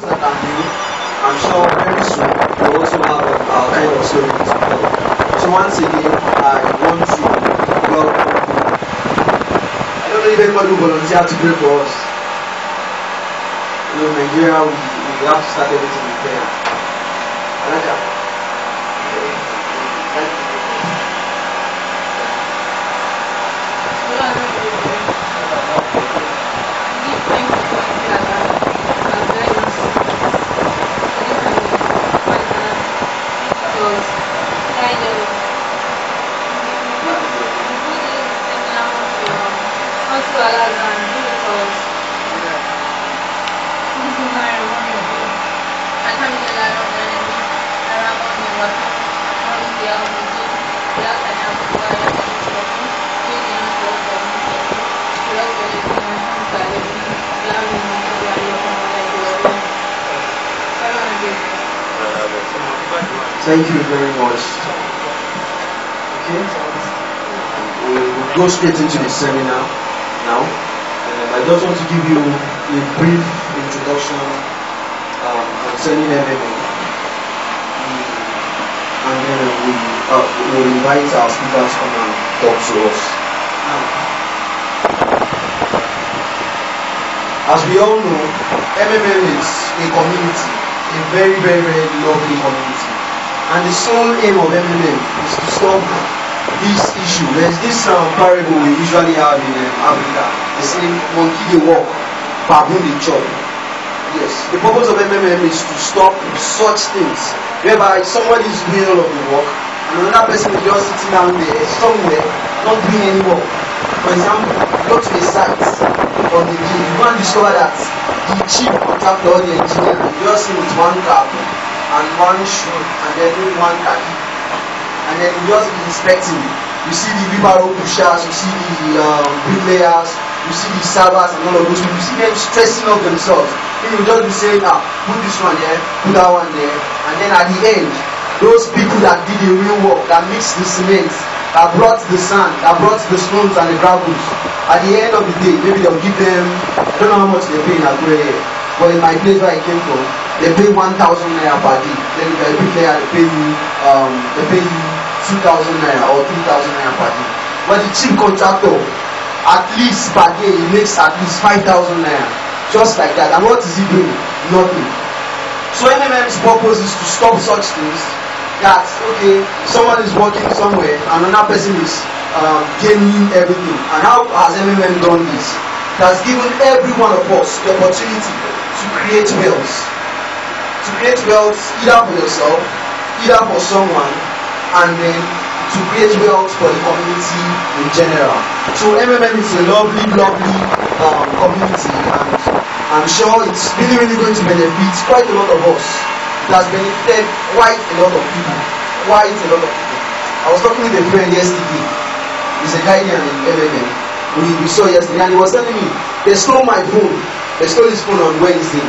that are new, I'm sure very soon we'll also have our kind of story to tell. So once again, I want to welcome. I don't know if anybody will volunteer to pray for us. You know, Nigeria, we have to start everything with prayer. Anaja. Thank you very much. Okay, we'll go straight into the seminar now. I just want to give you a brief introduction concerning MMA, and then we'll invite our speakers to come and talk to us. As we all know, MMM is a community, a very, very, very lovely community. And the sole aim of MMM is to stop this issue. There's this parable we usually have in Africa. They say, monkey they walk, baboon they chop. Yes, the purpose of MMM is to stop such things, whereby somebody is doing all of the work, and another person is just sitting down there somewhere, not doing any work. For example, go to a site on the day, you go and discover that the chief contractor, the engineer, you just see with one cap and one shoe, and then maybe one khaki, and then you just be inspecting. You see the wheelbarrow pushers, you see the bricklayers, you see the servers and all of those people. You see them stressing up themselves. Then you just be saying, put this one there, put that one there, and then at the end, those people that did the real work, that mixed the cement, that brought the sand, that brought the stones and the gravels, at the end of the day, maybe they'll give them, I don't know how much they pay in Akure, but in my place where I came from, they pay 1,000 naira per day. Then if you're a bricklayer, they pay you 2,000 naira or 3,000 naira per day. But the chief contractor, at least per day, he makes at least 5,000 naira, just like that. And what is he doing? Nothing. So MMM's purpose is to stop such things. That okay, someone is working somewhere and another person is gaining everything. And how has MMM done this? It has given every one of us the opportunity to create wealth. To create wealth either for yourself, either for someone, and then to create wealth for the community in general. So MMM is a lovely, lovely community, and I'm sure it's really, really going to benefit quite a lot of us. It has benefited quite a lot of people. Quite a lot of people. I was talking with a friend yesterday. He's a guardian in MMM. We saw yesterday, and he was telling me they stole my phone. They stole his phone on Wednesday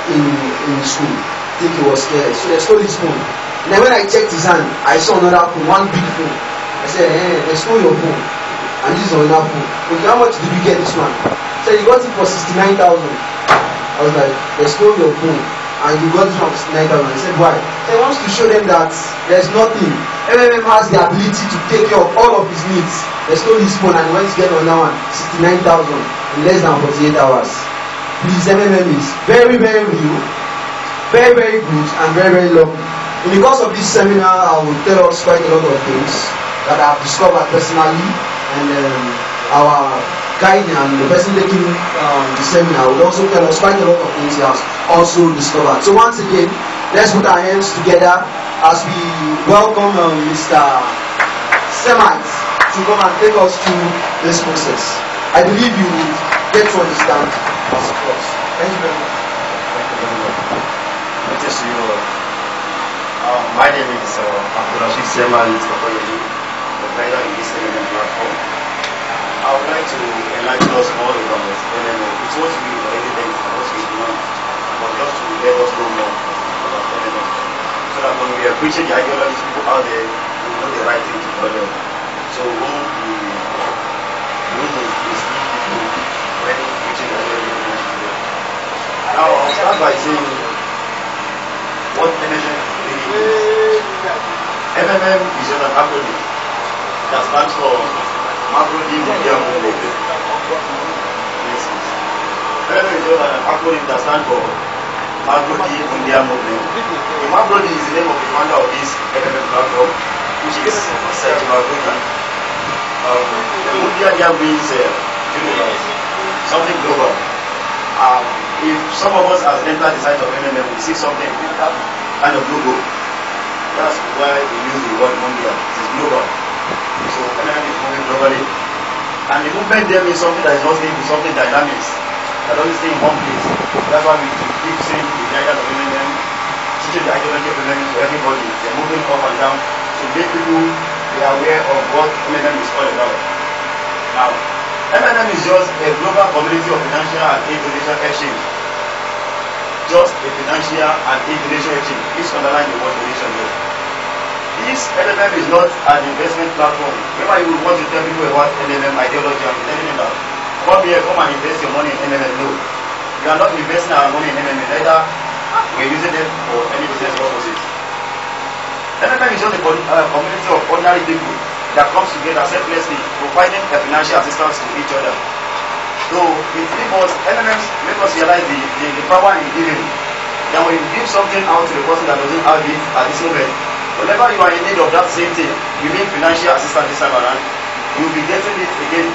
in school. I think he was scared. So they stole his phone. And then when I checked his hand, I saw another phone, one big phone. I said, they stole your phone. And this is another phone. Okay, how much did you get this one? He said, you got it for 69,000. I was like, they stole your phone. And you got it from 69,000. He said, why? He wants to show them that there's nothing. MMM has the ability to take care of all of his needs. They stole his phone and he went to get another one, 69,000 in less than 48 hours. Please, MMM is very, very real, very, very good, and very, very lovely. In the course of this seminar, I will tell us quite a lot of things that I've discovered personally, and our guardian, the person taking the seminar, will also tell us quite a lot of things he has also discovered. So once again, let's put our hands together as we welcome Mr. Semite to come and take us through this process. I believe you will get to understand us first. Thank you very much. Thank you very much. Good to see you all. My name is Abdurrashid Semite, the trainer in this MMM platform. I would like to enlighten us all about MMM. It's what we already learned and what we know, but just to let us know more about MMM. So that when we are preaching the ideologies, people out there will know the right thing to tell them. So we won't mislead people when preaching the ideologies to them. Now I'll start by saying MMM is just an acronym that stands for Magrodi Media Movement. MMM is just an acronym that stands for Magrodi Media Movement. The Magrodi is the name of the founder of this MMM platform, which is Serge Magrodi. The Media means universe, something global. If some of us has entered the site of MMM, we see something with that kind of logo. That's why we use the word Mondial. It is global. So MMM is moving globally. And the movement there means something that is not staying with something dynamic, that doesn't stay in one place. That's why we keep saying the ideas of MMM, teaching the ideology of MMM to everybody. They're moving up and down to make people be aware of what MMM is all about. Now, MMM is just a global community of financial and aid donation exchange. Just a financial and aid donation exchange. Please underline the word donation here. This MMM is not an investment platform. Remember, you will want to tell people about MMM ideology and telling them that come here, come and invest your money in MMM. No. We are not investing our money in MMM, neither we are using them for any business purposes. MMM is just a community of ordinary people that comes together selflessly, providing a financial assistance to each other. So it makes MMM make us realize the power in giving. That when you give something out to the person that doesn't have it at this moment, whenever you are in need of that same thing, you need financial assistance this time around, you will be getting it again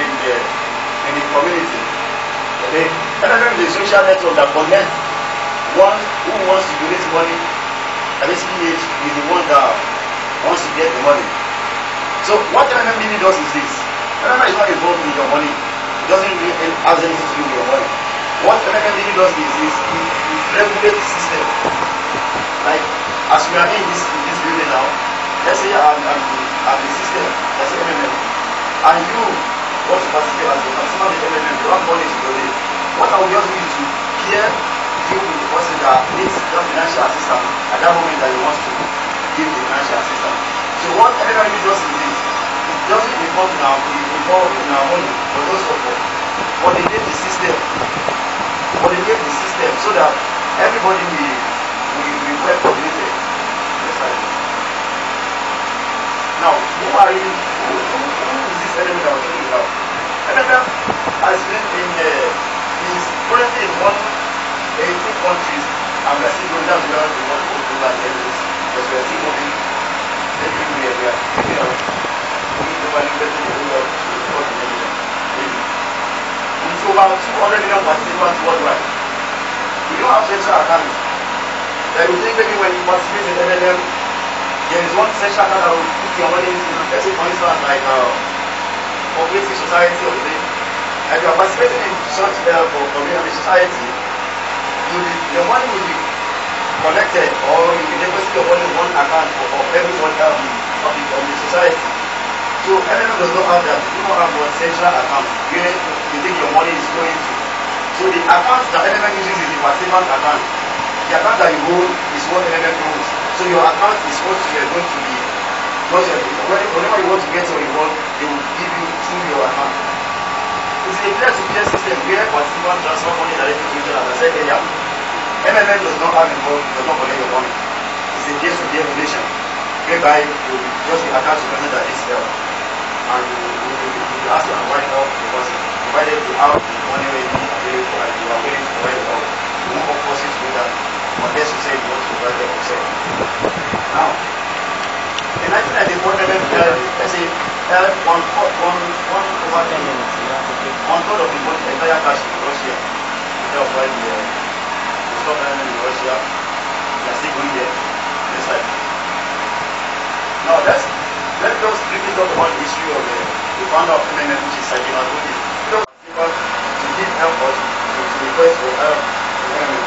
in the community. Okay? MMM is a social network that connects one who wants to donate money, and basically is the one that wants to get the money. So what MMM really does is this. MMM is not involved in your money. It doesn't really have anything to do with your money. What MMM really does is it regulates the system. Like, as we are in this building now, let's say I'm the system, let's say MMM, and you want to participate as a consumer of the MMM, you have money to donate. What I will just do is to deal with the person that needs that financial assistance at that moment that he wants to give the financial assistance. So what MMM really does is this. It doesn't involve in our money for those of us, but they need the system. But they need the system so that everybody will well coordinated. Now, who is this element that we're talking about? MMM has been is currently in 18 countries, and we are still going down to the world global levels, because we are still moving everywhere. We are moving out. With over 200 million participants worldwide. We don't have central accounts. That you think maybe when you participate in MMM, there is one central account that will put your money into, let's say for instance, like cooperative society or thing. And you are participating in such for community society, your money will be collected, or you will deposit your money in one account for everyone of the society. So MMM does not have that. You don't have one central account where you think your money is going to. So the account that MMM uses is the participant account. The account that you hold is what MMM owns. So your account is what you are going to be. Whenever you want to get your reward, they will give you through your account. It's a peer-to-peer system where participants transfer money directly to each other. As I said earlier, MMM does not have involved, does not collect your money. It's a peer-to-peer relation whereby you just be attached to the person that needs help. And you ask them why help because provided you have the money ready available and you are willing to provide the help. You won't force you to do that unless you say you want to provide help yourself. Now, in 1994, let's say one third of the entire cash in Russia. That was why the stock market in Russia, they are still going there. This side. Now let's just briefly talk about the issue of the founder of MMM, which is Serge Magrodi. To give help us to request for help to MMM.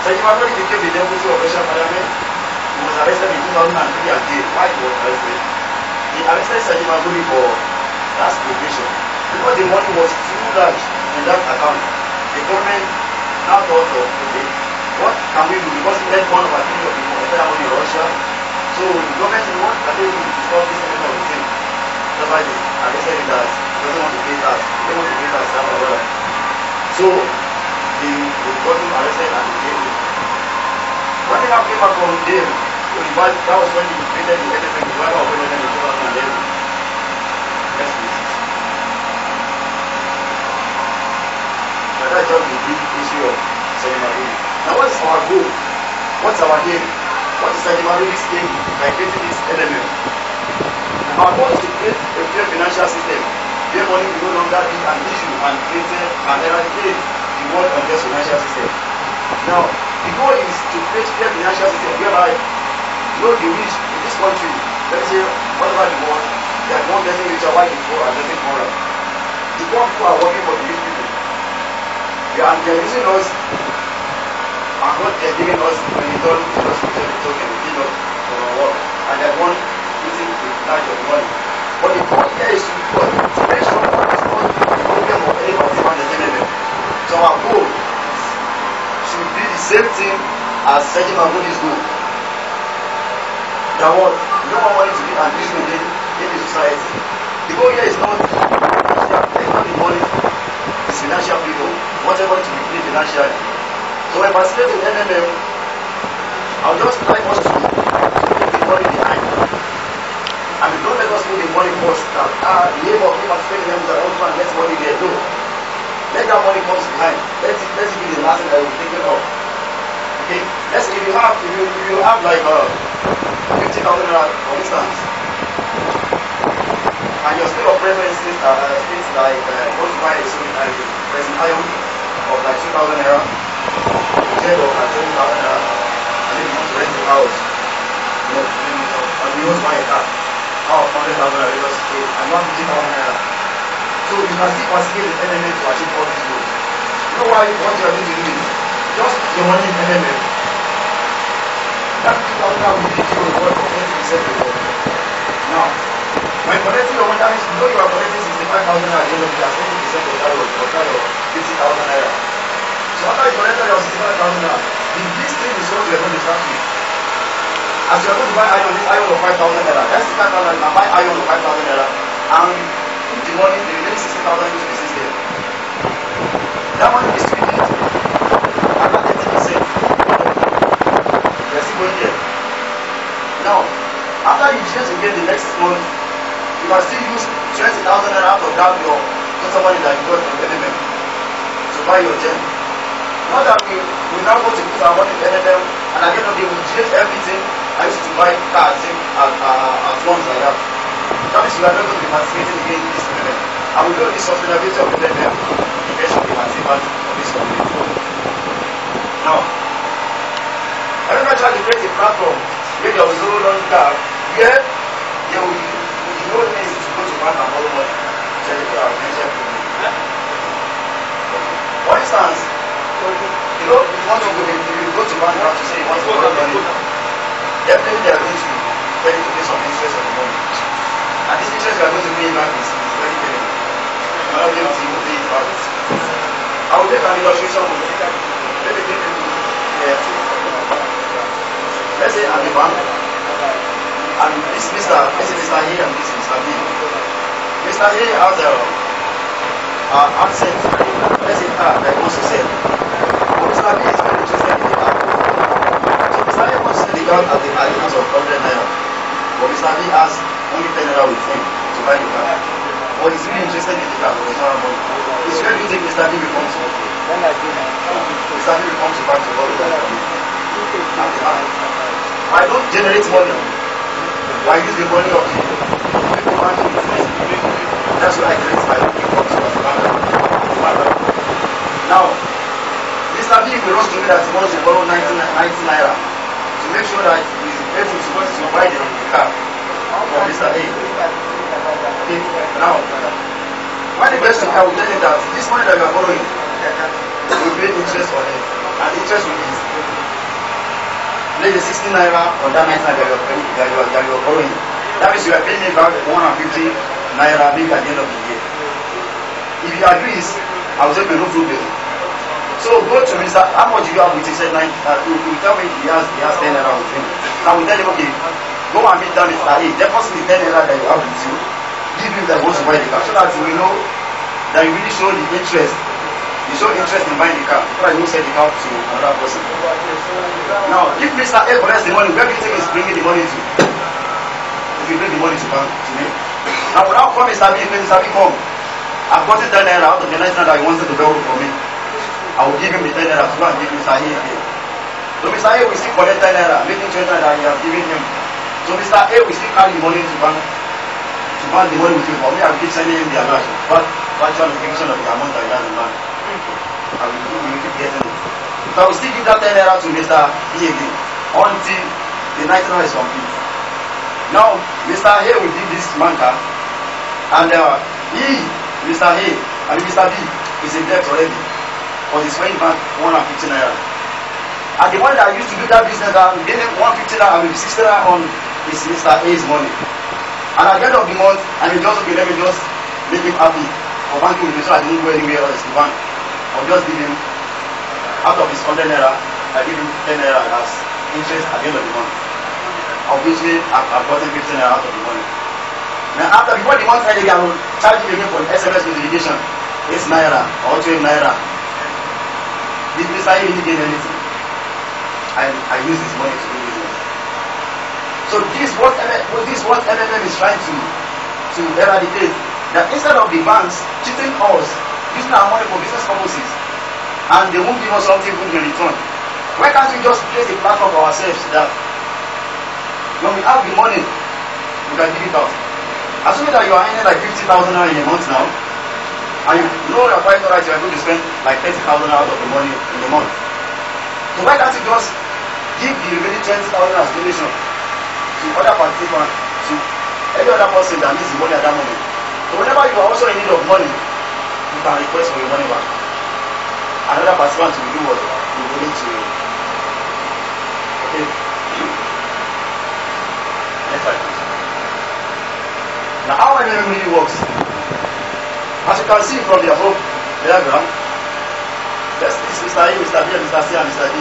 Serge Magrodi became the deputy of Russian parliament. He was arrested in 2003 and jailed. Why he was arrested? They arrested Serge Magrodi for tax evasion because the money was too large in that account. The government now thought of, okay, what can we do? Because he led one of our people in entire money in Russia. So the government said, what can they do to stop this element of the thing? That's why they arrested him that he doesn't want to pay tax. They want to pay tax, that or other. So they got him arrested and they jailed him. When they now came back from jail, that was when he created the NMM, the driver of NMM in 2011. Yes, please. Now that's just the big issue of Sedimarudi. Now what is our goal? What's our aim? What is Sedimarudi's aim by creating this NMM? Our goal is to create a fair financial system where money will no longer be an issue and create and eradicate the world unjust financial system. Now, the goal is to create fair financial system whereby the rich in this country, let's say all over the world, they are not getting richer while the poor are getting poorer. The poor people are working for the rich people. They are using us and what they are giving us in return to us to the token, they give us for our work. And they are one eating the large of the money. But the point here is to make sure that it's not the problem of any of the enemy. So our goal should be the same thing as Sedimarudi's goal. That what? We don't want money to be an issue in the society. The goal here is not the money, it's financial freedom. We want everyone to be free financially. So when participating in NMM, I would just like us to leave the money behind. And don't let us put the money first. The aim of participating in NMM is that I want to get money there. No. Let that money comes behind. Let's be the last thing that we're thinking of. Okay? Let's say if you have like 50,000 naira, for instance, and your state of preference states like want to buy a pressing iron of like 2,000 naira, instead of like 7,000 naira, and then you want to rent a house, and you want to buy a car, of 100,000 naira, and you want 50,000 naira. So you can still participate in NMM to achieve all these goals. You know why? What you are going to do is just put your money in NMM. That 2,000 naira will give you a reward of 20% reward. Now, when collecting your money, that means you know you are collecting 65,000 naira at the end of the year, 20% of that your 50,000 naira. So after you collected your 65,000 naira, the least thing is what you are going to start with. As you are going to buy iron, this iron of 5,000 naira, that 65,000 naira, you can buy iron of 5,000 naira, and put the money, the remaining 60,000 into the system. That money is still used. Another 30%. You are still going there. Now, after you change again the next month, you can still use 20,000 naira out of that your total money that you got from NMM to buy your gem. Not that we now go to put our money in NMM and at the end of the day we change everything and use it to buy cars at once like that. That means we are not going to be participating again in this NMM. And we know the sustainability of the NMM eventually participate of this community. Now, everybody try to create a platform where there was no longer where there will be no need to go to bank and borrow money to tell you our financial problem. For instance, you know, if you want to go to bank now to say you want to borrow money, definitely they are going to tell you to pay some interest on the money. And this interest you are going to pay back is very painful. You are not able to pay it back. I will take an illustration with you. Let me give you let's say I'm a bank and this is Mr. A and this is Mr. B. Mr. A has accent, let's say car that he wants to sell. But Mr. B is very interested in the car. So Mr. A wants to sell the car at the amount of 100 naira. But Mr. B has only 10 naira with him to buy the car. But he's really interested in the car because he's not money. It's where you think Mr. B will come to. Mr. B will come to back to borrow the car. I don't generate money. I use the money of the people managing the business. That's what I create my income to as a bank. Now, Mr. B will rush to me that he wants to borrow 90 naira to make sure that he is able to buy the car from Mr. A. Okay. Now, when he gets to the car, we tell him that this money that you are borrowing will pay interest on it, and the interest will be lay the 16 naira on that 90 naira that you are borrowing. That means you are paying me back 150 naira maybe at the end of the year. If he agrees, I will say no problem. So go to Mr. How much do you have with him? He said 9. You tell me he has 10 naira with him. Now we tell him, okay, go and meet that Mr. A. Deposit the 10 naira that you have with you. Give him that goes to buy the car so that we know that you really show the interest. You show interest in buying the car before you sell the car to another person. Now, if Mr. A collects the money, where do you think he's bringing the money to? to bring the money to bank to me. Now when I come Mr. B, when Mr. B come, I've gotten 10 naira out of the 9 naira that he wanted to borrow from me. I will give him the 10 naira to go and give Mr. A again. So Mr. A will still collect 10 naira, making 20 naira that he has given him. So Mr. A will still carry the money to bank the money with him. For me, I will keep sending him the alert, but actual notification of the amount that he has in bank. I will keep getting it. So I will still give that 10 naira to Mr. B again until the 9 naira is complete. Now Mr. A will give this man car, and Mr. A and Mr. B is in debt already, because he's paying back 150 naira. And the money that I used to do that business, I'm giving 150 naira and 60 naira on is Mr. A's money. And at the end of the month, I will just, okay, let me just make him happy for banking with me so I don't go anywhere else to bank. I'll just give him, out of his 100 naira, I give him 10 naira as interest at the end of the month. Obviously, I've gotten 15 naira out of the money. Now, before the month ended, I will charge him again for SMS notification. 8 naira or 12 naira. Did Mr. A really gain anything? I use this money to do business. So this what MMM is trying to eradicate. That instead of the banks cheating us, using our money for business purposes, and they won't give us something good in return, why can't we just create a platform for ourselves that when we have the money, we can give it out? Assuming that you are earning like 50,000 naira in a month now, and you know you're quite alright, you are going to spend like 30,000 out of the money in a month. So why can't you just give the remaining 20,000 as donation to other participants, to any other person that needs the money at that moment? So whenever you are also in need of money, you can request for your money back. Another participant will do what? Will donate to you. Okay? Next slide, please. Now, how MMM really works? As you can see from the above diagram, this is Mr. A, Mr. B, Mr. C, and Mr. D.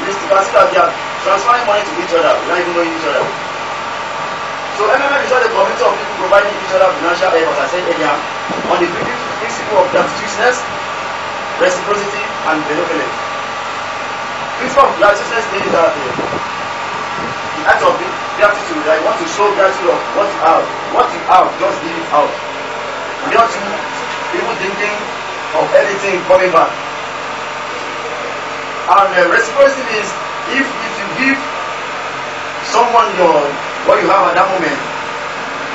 You can see that they are transferring money to each other without even knowing each other. So MMM is just a community of people providing each other financial help, as I said earlier, on the principle of gratuitousness, reciprocity, and benevolence. Principle of gratuitousness means that the act of gratitude, that you want to show gratitude of what you have, just give it out. Without you even thinking of anything coming back. And reciprocity means if you give someone what you have at that moment,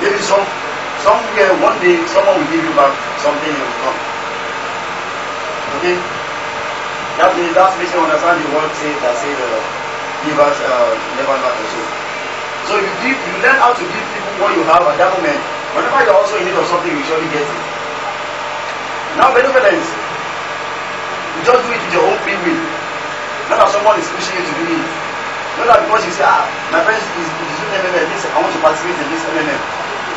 maybe somewhere one day someone will give you back something in return. Okay? That makes you understand the word that says givers never lack or so. So you learn how to give people what you have at that moment. Whenever you're also in need of something, you surely get it. Now benevolence, you just do it with your own free will. Not that someone is pushing you to do it. Not that because you say, my friend is doing MMM, means I want to participate in this MMM.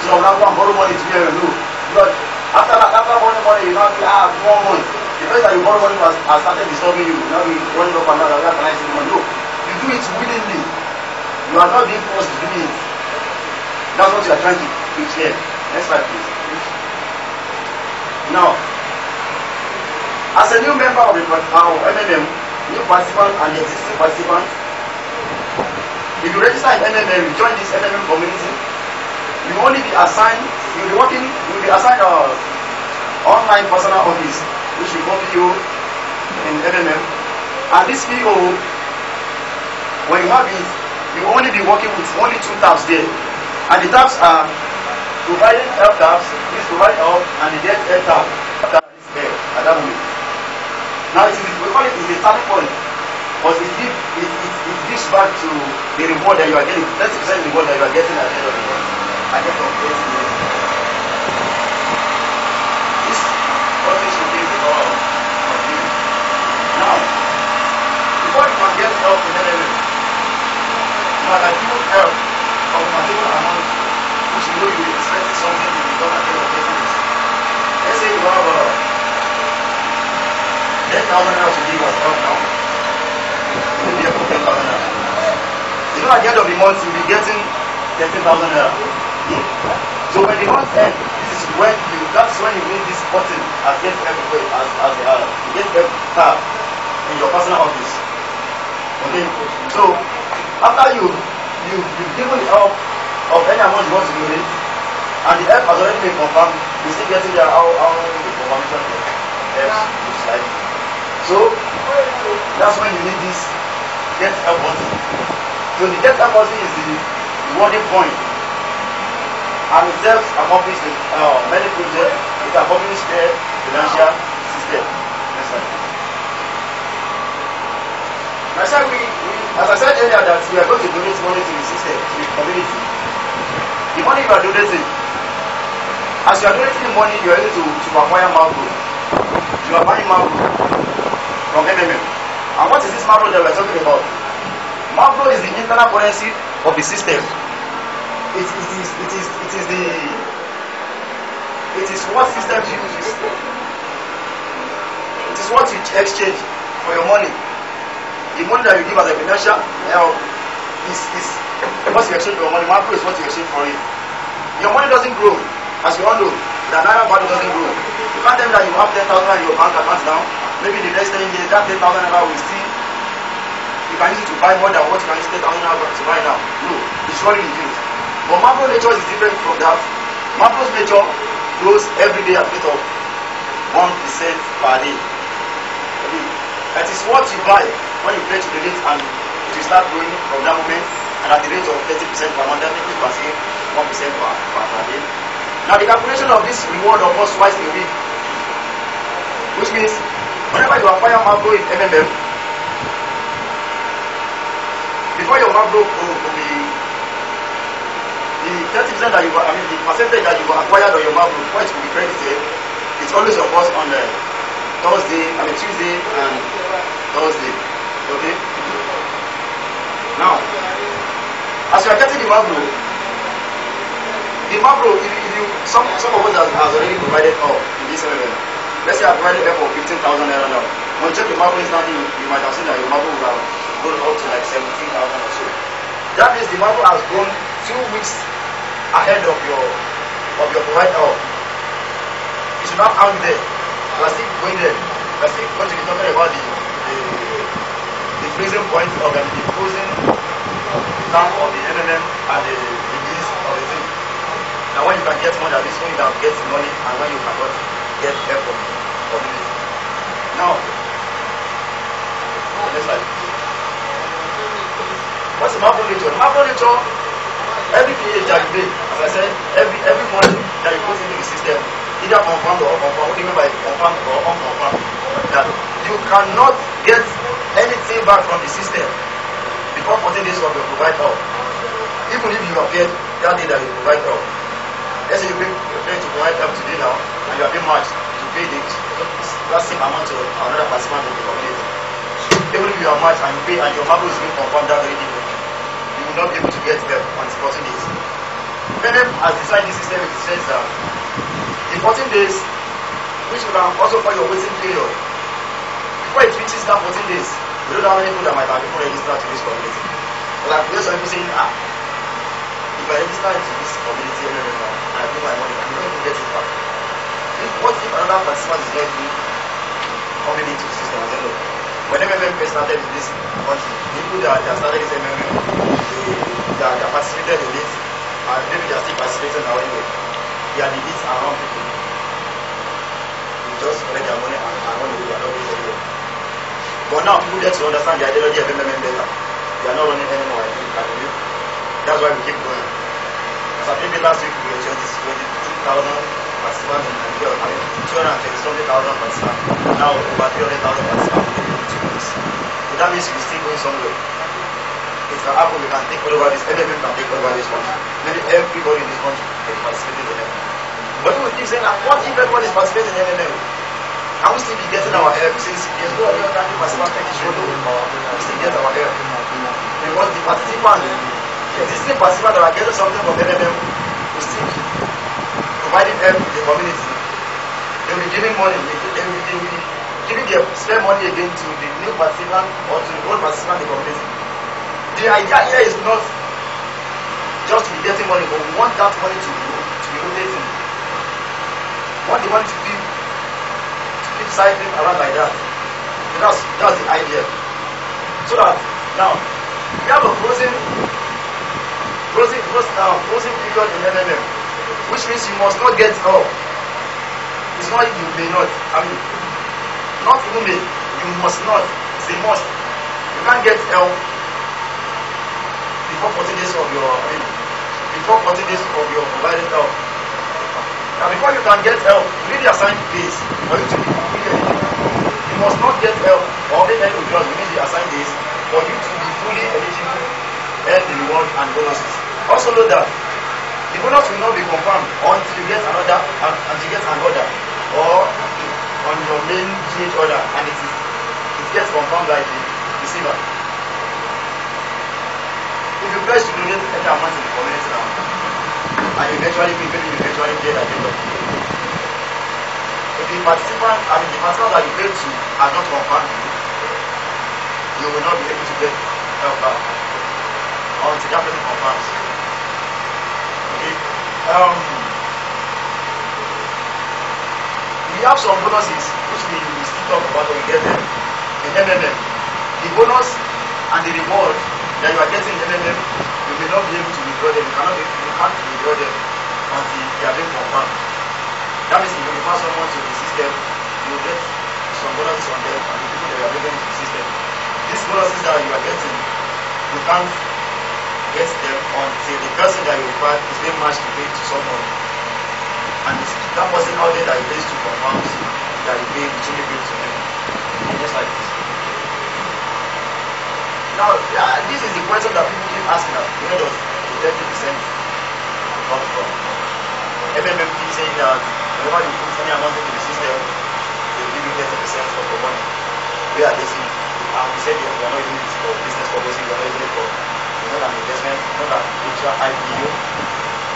So I'm now going to borrow money to be able to do. Because after borrowing money, you now be, 1 month. The person that you borrow money has started disturbing you. Now you running up and down, where can I see the money? No. You do it willingly. You are not being forced to do it. That's what you are trying to preach here. Next slide, please. Now, as a new member of MMM, new participant and existing participant, if you register in MMM, you join this MMM community, you will only be assigned, you will be assigned an online personal office, which we call PO in MMM. And this PO, when you have it, you will only be working with only 2 tabs there. And the tabs are providing help tabs, please provide help, and the get help tab. That is there at that moment. Now we call it the starting point, but it gives back to the reward that you are getting, 30% reward that you are getting at the end of the month. At the end of 30 years. This always shows the power of you. Now, before you can get help in MMM, you must have given help of a particular amount, which you know you will expect something to be done at the end of 30 years. Let's say you have 10,000 naira to give us help now. It will be about 10,000 naira. You know, at the end of the month, you'll be getting 13,000 naira. So when the month ends, that's when you need this button as get everywhere, you get every tab in your personal office. Okay? So after you've given it up of any amount you want to donate, and the help has already been confirmed, you still getting there how the confirmation helps to slide. So that's when you need this get help button. So the get help button is the rewarding point, and it helps accomplish the many projects. It accomplishes the financial system. Next slide. As I said earlier, that we are going to donate money to the system, to the community. The money you are donating, as you are donating the money, you are able to acquire Marlboro. You are buying Marlboro from MMM. And what is this Marlboro that we are talking about? Marlboro is the internal currency of the system. It is what system uses. It is what you exchange for your money. The money that you give as a financial help is what you exchange for your money. Marlboro is what you exchange for it. Your money doesn't grow, as you all know. The naira value doesn't grow. You can't tell me that you have 10,000 in your bank account now. Maybe the next 10 years, that 10,000 naira will still. You can use it to buy more than what you can use 10,000 naira to buy now. No, it's surely reduced. But Marlboro nature is different from that. Marlboro's nature grows every day at the rate of 1% per day. Okay. That is what you buy when you pledge to donate, and it will start growing from that moment, and at the rate of 30% per month, that means you can say 1% per day. Now the calculation of this reward occurs twice a week, which means whenever you acquire Marlboro in MMM, before your Marlboro will be the 30% that you the percentage that you acquired on your Marlboro, before it will be credited, it's always occurs on Tuesday and Thursday. Okay? Now, as you are getting the Marlboro, some of us has already provided help in this area. Let's say I provided help of 15,000 naira now. When you check the Marlboro instantly, you might have seen that your Marlboro will have gone up to like 17,000 or so. That means the Marlboro has gone 2 weeks ahead of your provided help. You should not hang there. We are still going there. We are still going to be talking about the freezing point of the frozen time of the MMM and the release of the thing. Now when you can get money, at least when you can get money, and when you cannot get help from the community. Now, next slide. What's the Marlboro nature? The Marlboro nature, every PH that you pay, as I said, every money that you put into the system, either confirmed or unconfirmed, what do you mean by confirmed or unconfirmed? That you cannot get anything back from the system before 14 days of your provide help. Even if you appeared that day that you provide help. Let's say you're paying to provide help today now, and you have been matched to pay that same amount to another participant of the community. Even if you are matched and you pay and your Marlboro is being confirmed that very day, you will not be able to get help until 14 days. MMM has designed this system, it says that in 14 days, which you can also call your waiting period, before it reaches that 14 days, you don't know how many people that might have been registered to this community. But like there's some people saying, if I register to this community and I pay my money, I'm not even get it back. What if another participant is not even coming into the system? I don't know. When MMM started in this country, people that started this MMM, they participated in it, and maybe they are still participating now anyway. They are the leads around people. They just collect their money and run away, they are not going anywhere. But now people get to understand the ideology of MMM better. They are not running anymore, I think, that's why we keep going. So maybe last week we were 22,000 participants in Nigeria, 230,000 participants. Now over 300,000 participants in 2 weeks. So that means we're still going somewhere. It can happen, we can take over this, MMM can take over this country. Maybe everybody in this country is participating in MMM. But we keep saying, what if everybody is participating in MMM? Can we still be getting our help? Since there's no other country participants taking show, we still get our help. Because the participants, the existing participants that are getting something from MMM, will still be providing help to the community. They will be giving money, they will be giving their spare money again to the new participant or to the old participant in the community. The idea here is not just to be getting money, but we want that money to be rotating. We want the money to keep cycling around like that. So that's the idea. So that now we have a frozen closing period in MMM, which means you must not get help. It's not you may not. I mean, not even may. You must not. It's a must. You can't get help before 40 days of your. Before 40 days of your provided help. Now, before you can get help, you need the assigned days for you to be fully eligible. You must not get help or make any withdrawals. You need the assigned days for you to be fully eligible, earn the reward and bonuses. Also know that the bonus will not be confirmed until you get another, or on your main GH order, and it gets confirmed by the receiver. If you pledge to donate any amount in the community now, and you eventually get at the end of the day, if the participant, the participant that you paid to has not confirmed you will not be able to get help back until that person confirms. Okay. We have some bonuses which we will still talk about when we get them in MMM. The bonus and the reward that you are getting in MMM, you may not be able to withdraw them. You can't withdraw them until they are being confirmed. That means if you refer someone to the system, you will get some bonuses on them and the people that you are bringing into the system. These bonuses that you are getting, you can't get them until the person that you require is being matched to pay to someone. And it's that person out there that you pays to confirms that you pay, you truly pay to them. Just like this. Now, this is the question that people keep asking us. Where does the 30% come from? MMM keeps saying that whenever you put any amount into the system, they will give you 30% of your money. We are this. And we said we are not using it for business purposes, we are not using it for an investment, not an extra IPO.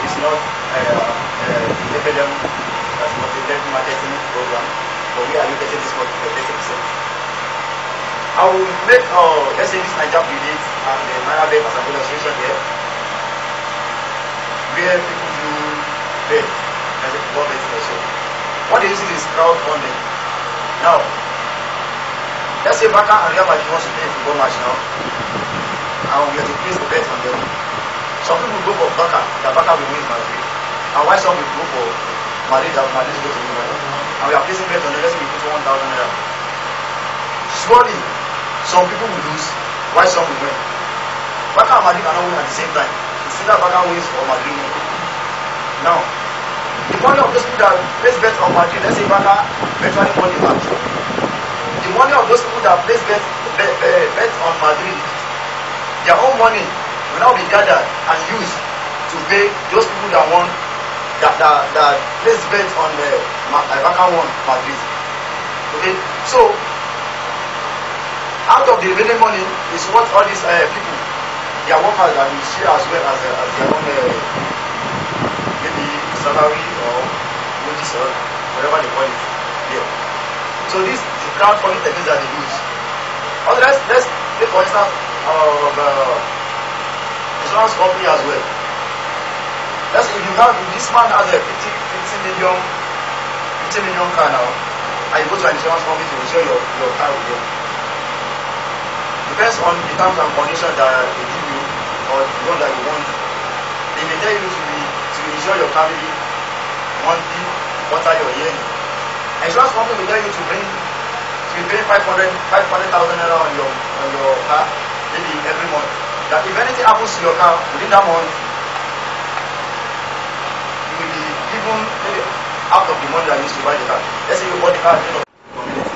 It's not FLM, that's not a level marketing program, but we are getting this for 30%. I will make, let's say this Niger Predict and the NigerBet as an illustration here, where people do bet, as a football betting or so. What they use is crowdfunding. Now, let's say Barca and Real Madrid wants to play a football match now, and we have to place the bet on them. Some people go for Barca, that Barca will win Madrid, and why some people go for Madrid, that Madrid is going to win Madrid. And we are placing bet on them, let's say we put 1,000 naira. Surely, some people will lose, why some will win. Barca and Madrid cannot win at the same time. It's either Barca wins or Madrid wins. Now, the money of those people that place bet on Madrid, let's say Barca eventually won the match. The money of those people that place bet on Madrid, their own money will now be gathered and used to pay those people that won, that place bet on the Barca won Madrid. Okay, so out of the remaining money is what all these people, their workers that will share as well as their own maybe salary or wages or whatever they call it. Yeah. So this is the crowdfunding techniques that they use. Let's take for instance insurance company as well. Let's say if this man has a 50 million car now, and you go to an insurance company to insure your car with them. Depends on the terms and conditions that they give you or the one that you want. They may tell you to insure your family monthly, quarterly or yearly. Insurance company will tell you to be paying 500,000 naira on your car maybe every month. That if anything happens to your car within that month, you will be given maybe out of the money that you used to buy the car. Let's say you bought the car at the end of the community.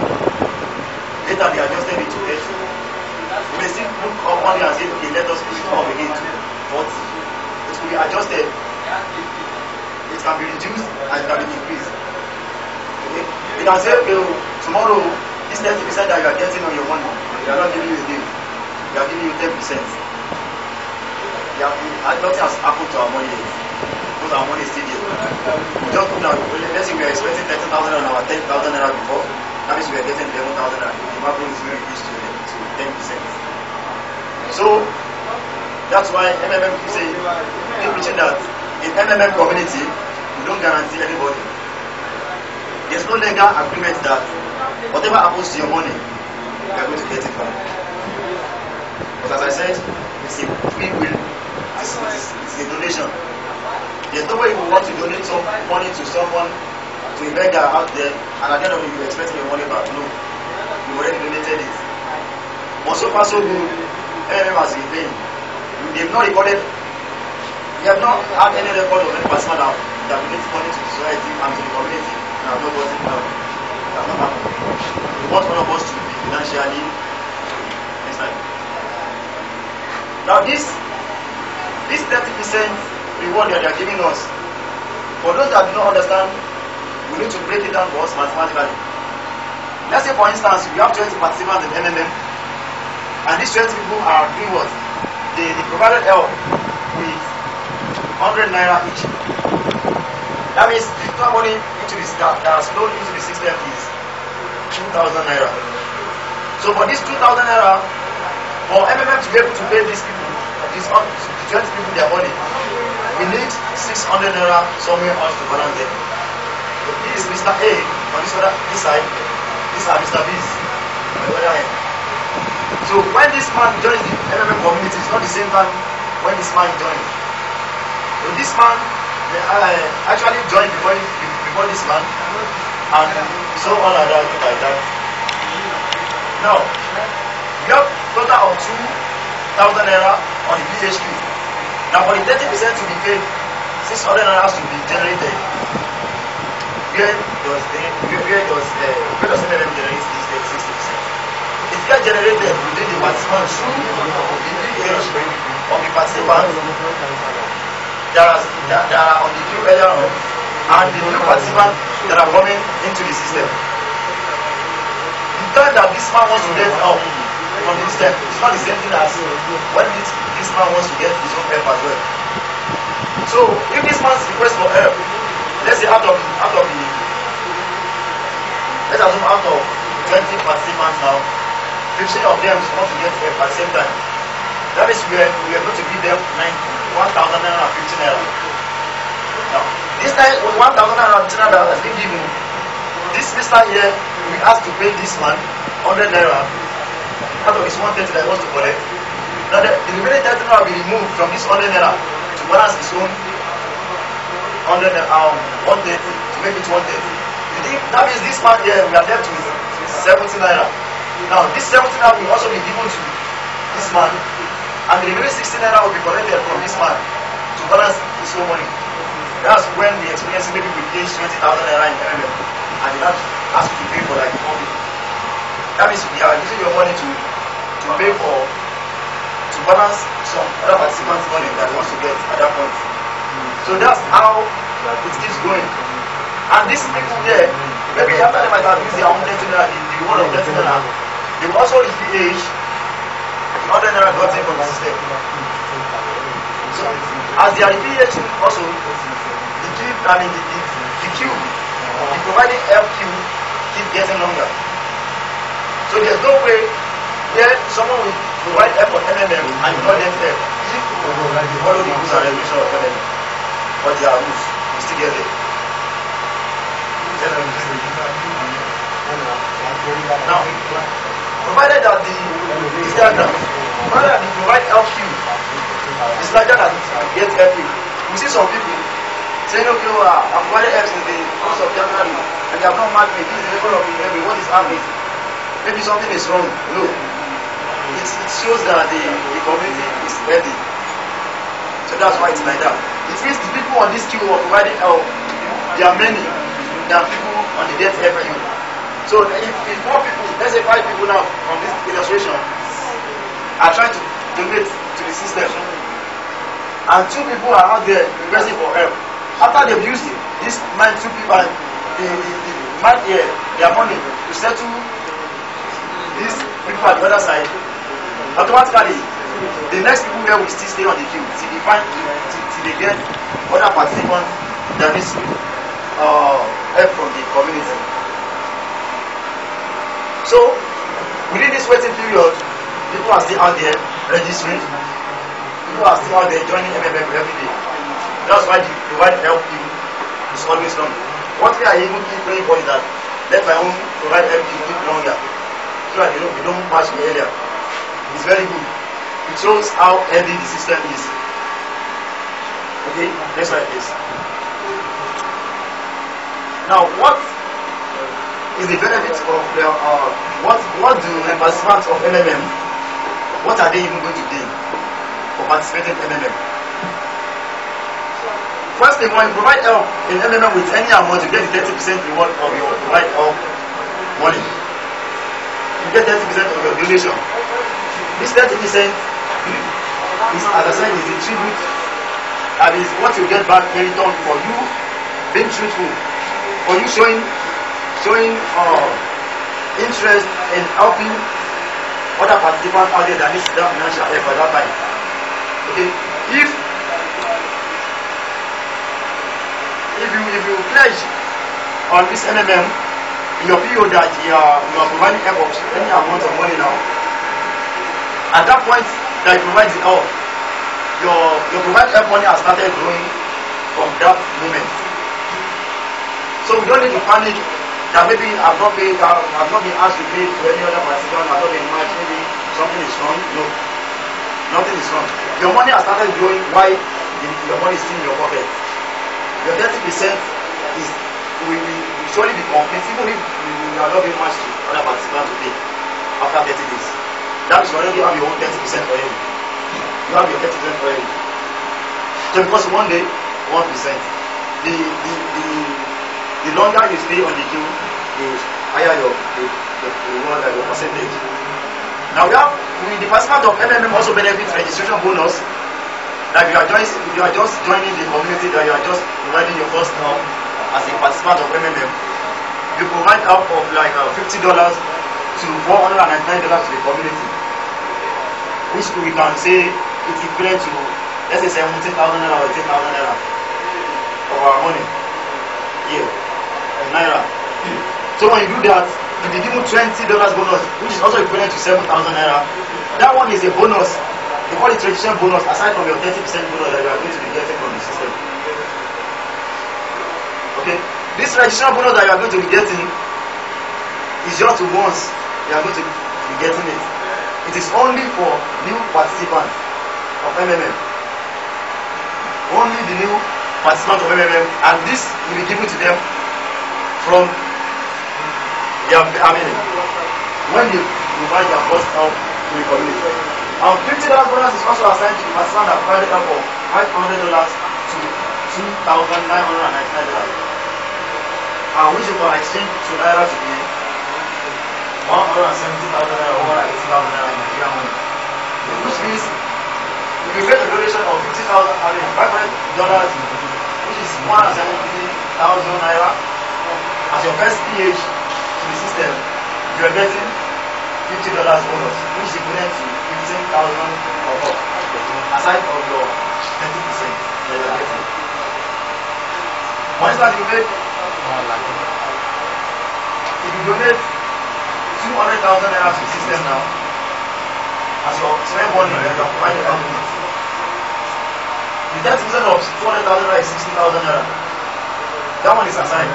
Later they adjusted it to age. You may still put up money and say, okay, let us push it up again to 40. It will be adjusted. It can be reduced and it can be increased. Okay? You can say, okay, tomorrow, this 30% that you are getting on your money, they are not giving you a deal. They are giving you 10%. Nothing has happened to our money yet. Because our money is still there. We just put down, let's say we are expecting 30,000 on our 10,000 naira before. That means we are getting 11,000 naira. The market is very reduced to 10%. So that's why MMM keeps saying, keep preaching that in MMM community, we don't guarantee anybody. There's no legal agreement that whatever happens to your money, you are going to get it back. But as I said, it's a free will it's a donation. There's no way you want to donate some money to someone, to a beggar out there, and at the end of it, you're expecting your money back. No, you already donated it. But so far, so good, MMM has been paying. They've not recorded, they have not had any record of any person that donated money to the society and to the community, and have not gotten it done. It has not happened. We want all of us to be financially next time. Now, this 30% reward that they are giving us, for those that do not understand, we need to break it down for us mathematically. Let's say, for instance, we have 20 participants in MMM, and these 20 people are doing what? They provided help with 100 naira each. That means the total money into this that has flowed into the system is 2,000 naira. So for this 2,000 naira, for MMM to be able to pay these people, these 20 people their money, we need 600 naira somewhere else to balance them. This is Mr. A on this side. These are Mr. B's on the other end. So when this man joins the MMM community, it's not the same time when this man joins. So this man actually joined before this man, and so on like that. Now, we have total of 2,000 naira on the PHQ. Now for the 30% to be paid, 600 naira has to be generated. Where does MMM generate this 60%? It gets generated within the participants through the age of the participants that are on the queue earlier on, and the new participants that are coming into the system. The time that this man wants to get help from the system, it's not the same thing as when this man wants to get his own help as well. So if this man's request for help, let's say out of 20 participants now, 15 of them want to get help at the same time. That means we are going to give them 1,000 naira and 15 naira. Now, this time with 1,000 naira and 15 naira that has been given, this Mr. here, we asked to pay this man 100 naira out of his 130 that he wants to collect. Now the remaining 30 naira will be removed from this 100 naira to balance his own 100 naira, 130 to make it 130. You think that means this man here we are left with 70 naira. Now this 70 naira will also be given to this man, and the remaining 60 naira will be collected from this man to balance his own money. That's when the experience maybe we pay 20,000 naira in MMM, and they have asked you to pay for like 4 people. That means we are using your money to pay for, to balance some other participants' money that wants to get at that point. So that's how it keeps going. And these people there, maybe after they might have used their own 30 naira, the reward of 30 naira, they will also reach the age the 100 naira got in from the system. So as they are repeating also, the queue, the providing help queue keep getting longer. So there's no way where someone will provide help for MMM and you not get help. If you follow the rules and regulations of MMM, but there are rules, you still get it. Now, provided that this diagram, provided that the provide help queue is larger than get help queue, we see some people saying, okay, I've provided help since the 1st of January and they have not marked me. This is the level of behavior. What is happening? Maybe something is wrong. No. It shows that the community is ready. So that's why it's like that. It means the people on this queue who are providing help, there are many than people on the death help queue. So if more people, let's say 5 people now from this illustration are trying to donate to the system, and 2 people are out there requesting for help. After they've used this 2 people, the man here, their money to settle these people at the other side, automatically the next people here will still stay on the queue till they get other participants that needs help from the community. So within this waiting period, people are still out there registering, people are still out there joining MMM every day. That's why the provide help queue is always long. What we are even keep praying for is that let my own provide help queue keep longer, so that we don't pass me earlier. It's very good. It shows how heavy the system is. Okay, next slide please. Now, what is the benefit of the what do the participants of MMM, what are they even going to gain for participating in MMM? First thing, when you provide help in MMM with any amount, you get the 30% reward of your provide help money. You get 30% of your donation. This 30% is, as I said, is the tribute, and is what you get back in return for you being truthful, for you showing interest in helping other participants out there that need that financial help at that time. Okay, if you pledge on this MMM in your period that you are providing help of any amount of money now, at that point that you provide the help, your provide help money has started growing from that moment. So we don't need to panic that maybe I've not been asked to pay to any other participant, I've not been matched, maybe something is wrong. No, nothing is wrong. Your money has started growing while your money is still in your pocket. Your 30% will surely be complete, even if you are not being matched to other participants to pay after 30 days. That is already have your own 30% already. You have your 30% already. So because one day, 1%, the longer you stay on the queue, the higher your reward and your percentage. Now with the participant of MMM also benefits registration bonus. Like you are just joining the community, that you are just providing your first help as a participant of MMM. You provide help of like $50 to $499 to the community, which we can say it's equivalent to, let's say, 17,000 naira or 10,000 naira of our money here in naira. So when you do that, you be given $20 bonus, which is also equivalent to 7,000 naira. That one is a bonus. They call it registration bonus, aside from your 30% bonus that you are going to be getting from the system. Okay, this registration bonus that you are going to be getting is just once you are going to be getting it. It is only for new participants of MMM. Only the new participants of MMM, and this will be given to them from their, when they provide their first help to the community. $50 bonus is also assigned to the participant that provided help of $500 to $2,999. Which you can exchange to naira to be 170,000 naira or 180,000 naira in Nigerian money. Which means if you get a donation of $500, which is 170,000 naira as your first PH to the system, you are getting $50 bonus, which is equivalent to 15,000 or more, aside from your 30% that you are getting. For instance, if you donate 200,000 naira to the system now, as your spend money that you are providing the government, the 30% of 200,000 naira is 60,000 naira. That one is assigned.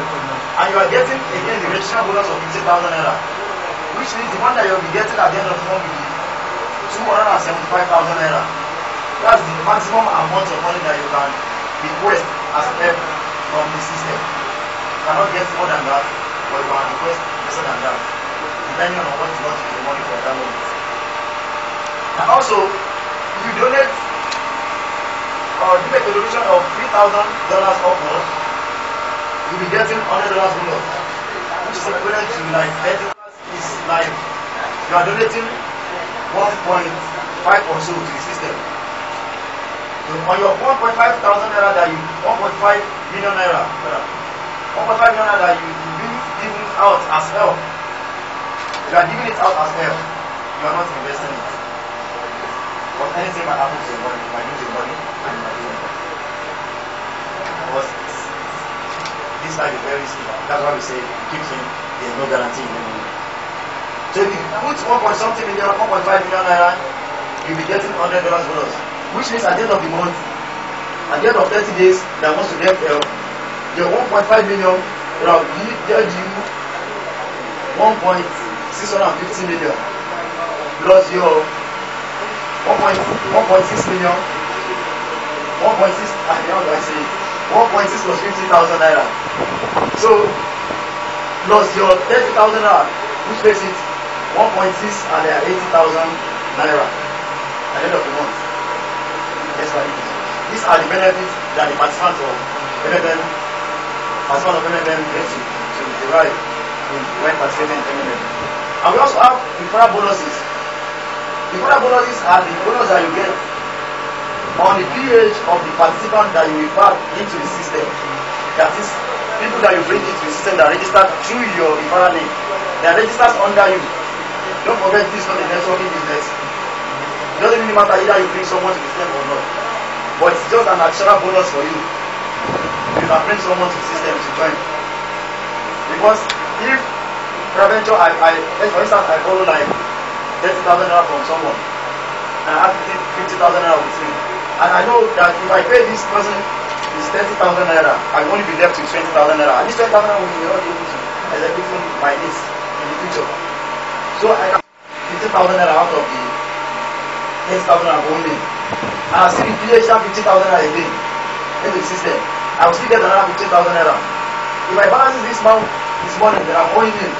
And you are getting again the registration bonus of 50,000 naira, which means the one that you will be getting at the end of the month will be 275,000 naira. That's the maximum amount of money that you can request as help from the system. You cannot get more than that, but you can request lesser than that, depending on what you want to do the money for that moment. And also, if you donate or you make a donation of $3,000 upwards, you'll be getting $100 bonus, which is equivalent to like $30. Is like you are donating 1.5 or so to the system. So on your 1.5 thousand naira that you 1.5 million naira, 1.5 million naira that you giving out as help, you are giving it out as help. You are not investing it. But anything might happen to your money, you might lose your money and you might lose it. Because this life is very risky. That's why we say keep saying there is no guarantee in any. So if you put 1.something million, 1.5 million naira, you'll be getting $100 bonus. Which means at the end of the month, at the end of 30 days, that wants to get help, your 1.5 million will have given you 1.650 million plus your 1.6 million 1.6, I don't know what I say, 1.6 plus 50,000 naira. So, plus your 30,000 naira, which makes it 1.6 and 80,000 naira at the end of the month. Yes, what it is. These are the benefits that the participants of MMM, get to derive when participating in MMM. And we also have referral bonuses. Referral bonuses are the bonus that you get on the PH of the participant that you refer into the system. That is, people that you bring into the system that are registered through your referral name. They are registered under you. Don't forget, this is not a networking business. It doesn't really matter either you bring someone to the system or not. But it's just an additional bonus for you. You can bring someone to the system to join. Because if peradventure, for instance, I borrow like 30,000 naira from someone, and I have to take 50,000 naira with me, and I know that if I pay this person is 30,000 naira, I will only be left with 20,000 naira, and this 20,000 naira will be not able to execute my needs in the future. So I have 50,000 naira out of the 30,000 naira only, and I still be PH 50,000 naira again into the system. I will still get another 15,000 naira. If I balance this month, this morning, that I'm owing him,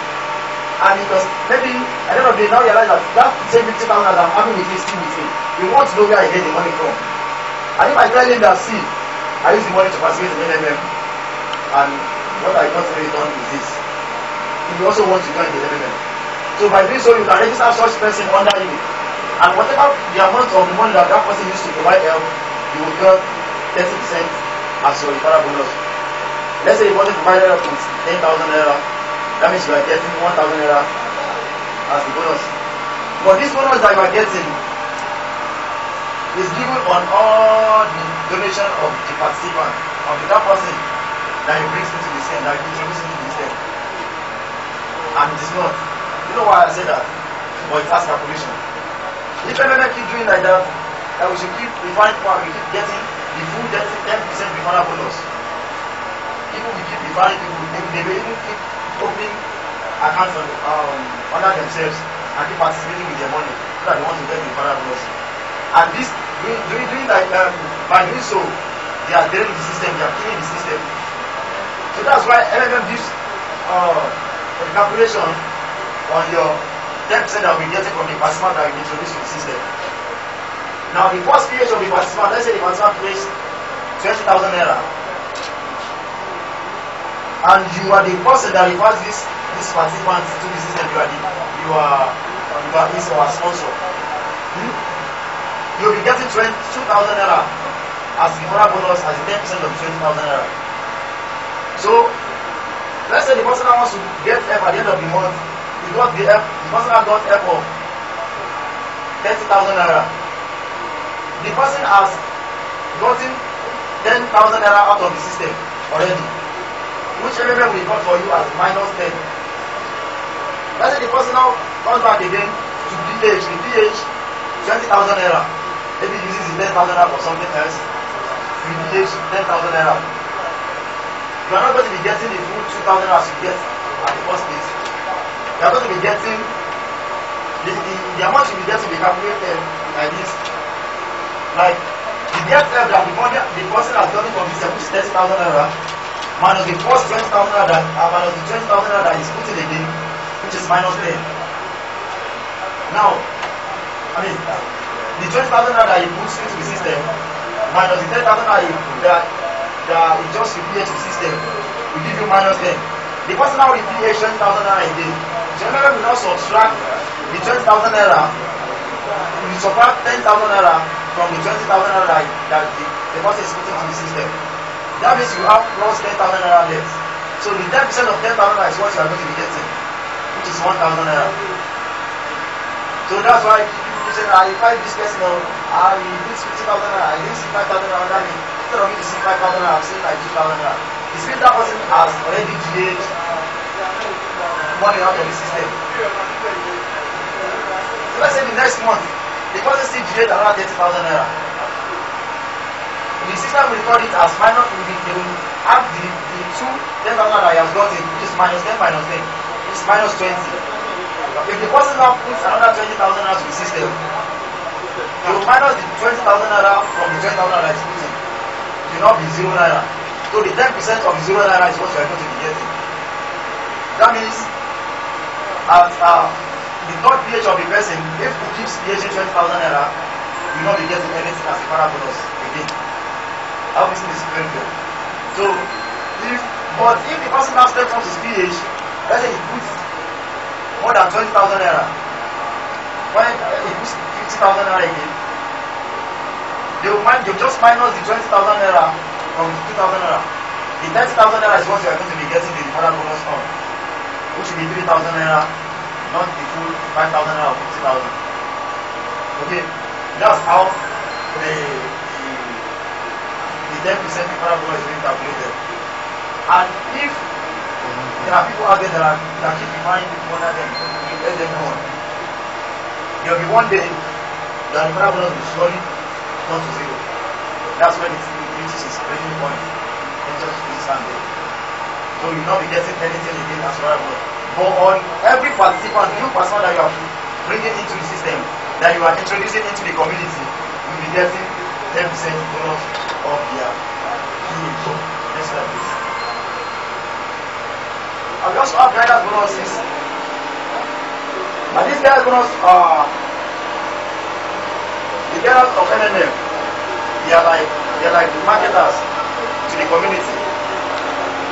and because maybe at the end of the day now realize that same 50,000 that I'm having with him still with him. He wants to know where I get the money from. And if I tell him that, see, I use the money to participate in MMM, and what I got in return is this, he will also want to join the MMM. So by doing so, you can register such person under you, and whatever the amount of the money that that person used to provide help, you will get 30% as your referral bonus. Let's say the person provided help with 10,000 naira, that means you are getting 1,000 naira as the bonus. But this bonus that you are getting is given on all the donation of the participant, of the that person that you bring into the system, that you introduce into the system. And it is not. You know why I say that? But it has calculation. If MMM keep doing like that, we should keep refining power, we keep getting the full 10% referral bonus. People will keep referring people, they will even keep opening accounts under themselves and keep participating with their money so that they want to get the referral bonus. And this, doing like, by doing so, they are draining the system, they are killing the system. So that's why MMM gives the calculation on your 10% that we get from the participant that you introduce to the system. Now the first PH of the participant, let's say the participant pays 20,000 naira, and you are the person that refers this participant to the system. You are his or her sponsor. You will be getting 2,000 naira as the referral bonus, as the 10% of 20,000 naira. So let's say the person that wants to get help at the end of the month, he got the help, the person that got help of 30,000 naira. The person has gotten 10,000 naira out of the system already, which MMM will report for you as minus 10. Let's say the person now comes back again to PH, the PH 20,000 naira. Maybe he uses the 10,000 naira for something else. The PH 10,000 naira. You are not going to be getting the full 2,000 naira as you get at the first place. You are going to be getting the amount you will get to be calculated like this. Like the debt help that the person has gotten from the 30,000 naira minus the first 20,000 naira minus the 20,000 naira that is put in again, which is minus 10. Now, I mean, the 20,000 naira that he puts into the system minus the 10,000 naira that he just repeats to the system will give you minus 10. The person now repeats 20,000 naira again. So MMM will now subtract the 20,000 naira, we subtract 10,000 naira from the 20,000 naira that the person is putting on the system. That means you have plus 10,000 naira left. So the 10% of 10,000 naira is what you are going to be getting, which is 1,000 naira. So that's why people say, if I this person, I need 50,000 naira, I need 5,000 naira under me. Instead of me to see 5,000 naira, I'm saying like 2,000 naira. It's means that person has already GA'd money out of the system. So let's say the next month, the person still GA'd around 30,000 naira. The system will record it as minus, they will have the two 10,000 that he has gotten, which is minus 10 minus 10, which is minus 20. If the person now puts another 20,000 naira to the system, he will minus the 20,000 naira from the 20,000 naira that is putting. will not be 0 naira. So the 10% of the 0 naira is what you are going to be getting. That means at the third PH of the person, if he keeps PHing 20,000 naira, you will not be getting anything as a para bonus again. That means it's very good. So but if the person now steps up his PH, let's say he puts more than 20,000 naira, when he puts 50,000 naira again, they will just minus the 20,000 naira from 50,000 naira. The 30,000 naira is what you are going to be getting the para bonus on, which will be 3,000 naira, not the full 5,000 naira or 50,000. Okay, that's how the 10% para bonus is being calculated. And if there are people out there that keep reminding people that you let them know, there will be one day that the para bonus will surely turn to 0. That's when it reaches its breaking point. Just stand there. So you will not be getting anything again as well. But on every participant, new person that you are bringing into the system, that you are introducing into the community, you will be getting 10% bonus of their PH. So next slide please. I will also have guidance bonuses. And these guidance bonus are the guidance of NNM. They are like marketers to the community,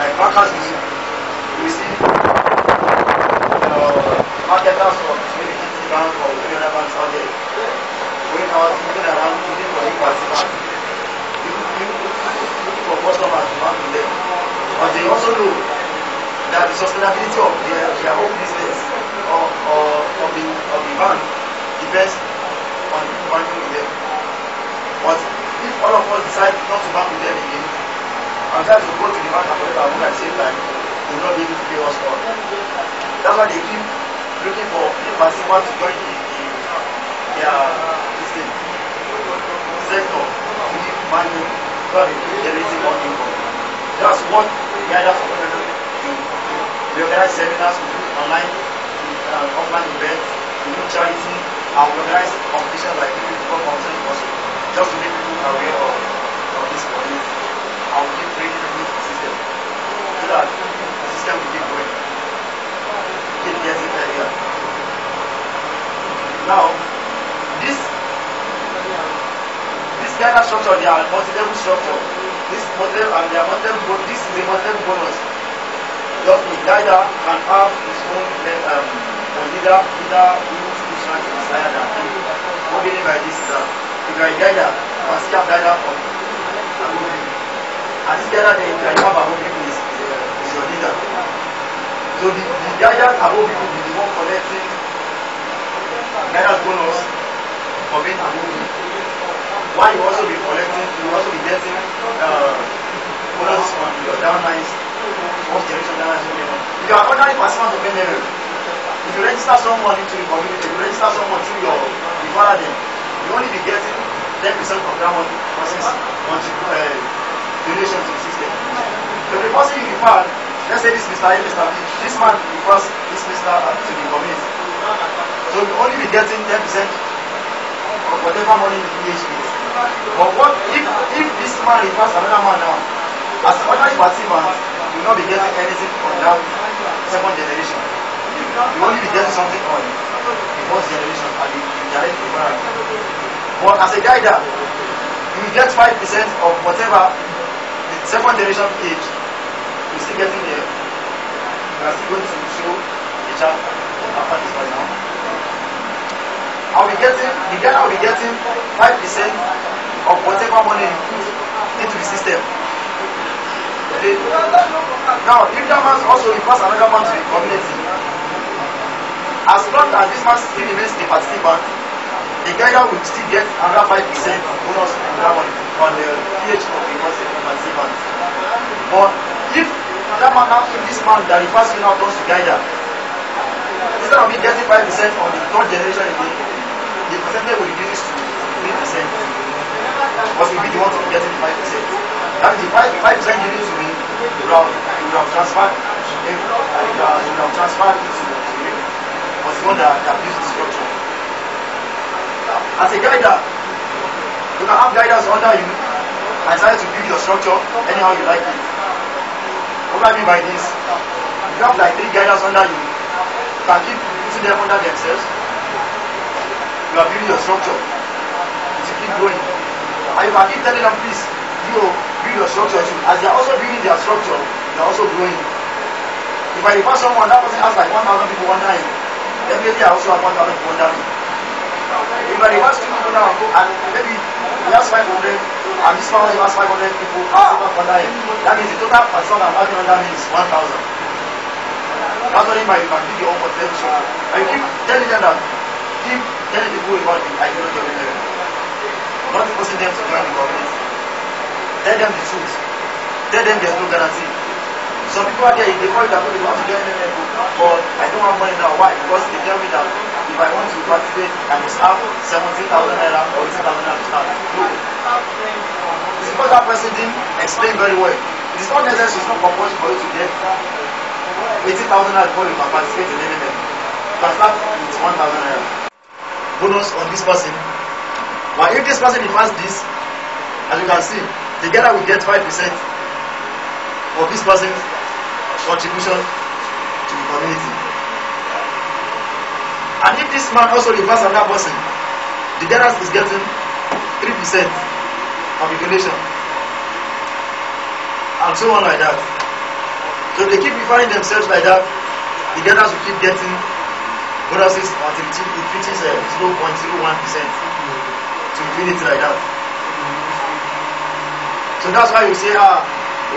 like bankers we see marketers from maybe the bank or any other banks out there going out looking around looking for new participants, looking for customers to bank with them. But they also know that the sustainability of their own business or the bank depends on banking with them. But if all of us decide not to bank with them again, and try to go to the bank and collect our money at the same time, they will not be able to pay us all. That's why they keep looking for the participants to join their sector to keep banking, so they keep generating more income. That's what the guidance of do. We organize seminars, we do online, offline events, we do charity, and we organize competitions like football competitions also, just to make people aware of this community. And we keep bringing people into the system so that the system will keep going, keep getting earlier. Now, this guidance structure, they are multi-level structure. This is a multi-level bonus. Just the guider can have his own leader who's trying to decide that. What we mean by this is that if you are a guider, you can still have guider from above you. And this guider then you can have above you is your leader. So the guider above you will be the one collecting guidance bonus for being above you. While you also be collecting, you will also be getting bonus on your downlines. First generation downlines. If you are ordinary participant of NRL, if you register someone into the community, if you register someone through your referral link, you only be getting 10% of that money versus donation to the system. So the person you refer, let's say this Mr. A, Mr. B, this man refers this Mr. to the community. So you only be getting 10% of whatever money the PH is. But what if this man refers another man now? As an ordinary participant, you will not be getting anything on that second generation. You only be getting something on the first generation and the direct referral. But as a guider, you will get 5% of whatever the second generation age you're still getting there. You are still going to show the chart after this right now. The guider will be getting 5% of whatever money you put into the system. Okay. Now, if that man also refers another man to the community, as long as this man still remains the participant, the guider will still get another 5% bonus on that money on the PH of the participant. But if that man now, if this man that refers you now turns to guider, instead of me getting 5% on the third generation again, the percentage will reduce to 3%. But you'll be the one to be getting the 5%. That means the 5% given to me, you will have transferred it to me. Was the one that built the structure. As a guider, you can have guiders under you, I decided to build your structure anyhow you like it. What I mean by this, you have like 3 guiders under you. You can keep putting them under themselves. You are building your structure. It will keep growing. And you can keep telling them, please, you build your structure too. As they are also building their structure, they are also growing. If I refer someone, that person has like 1,000 people under him. Definitely I also have 1,000 people under me. If I refer 2 people now, and maybe he has 500, and this one has 500 people under him, that means the total person I'm having under me is 1,000. That's what I mean by you can build your own potential. And you keep telling them that, keep telling people about the ideology of the level. Not forcing them to join the government. Tell them the truth. Tell them there's no guarantee. Some people are there, they call it that they want to join MMM, but I don't have money now. Why? Because they tell me that if I want to participate, I must have 17,000 naira or 18,000 naira to start. No. It's because that person didn't explain very well. It is not necessary, it's not compulsory for you to get 18,000 naira before you can participate in MMM. You can start with 1,000 naira. Bonus on this person. But if this person defines this, as you can see, together we get 5% of this person's contribution to the community. And if this man also refers another person, the donor is getting 3% of the donation, and so on like that. So they keep referring themselves like that, the donors will keep getting bonuses until it reaches 0.01% to infinity like that. So that's why you say,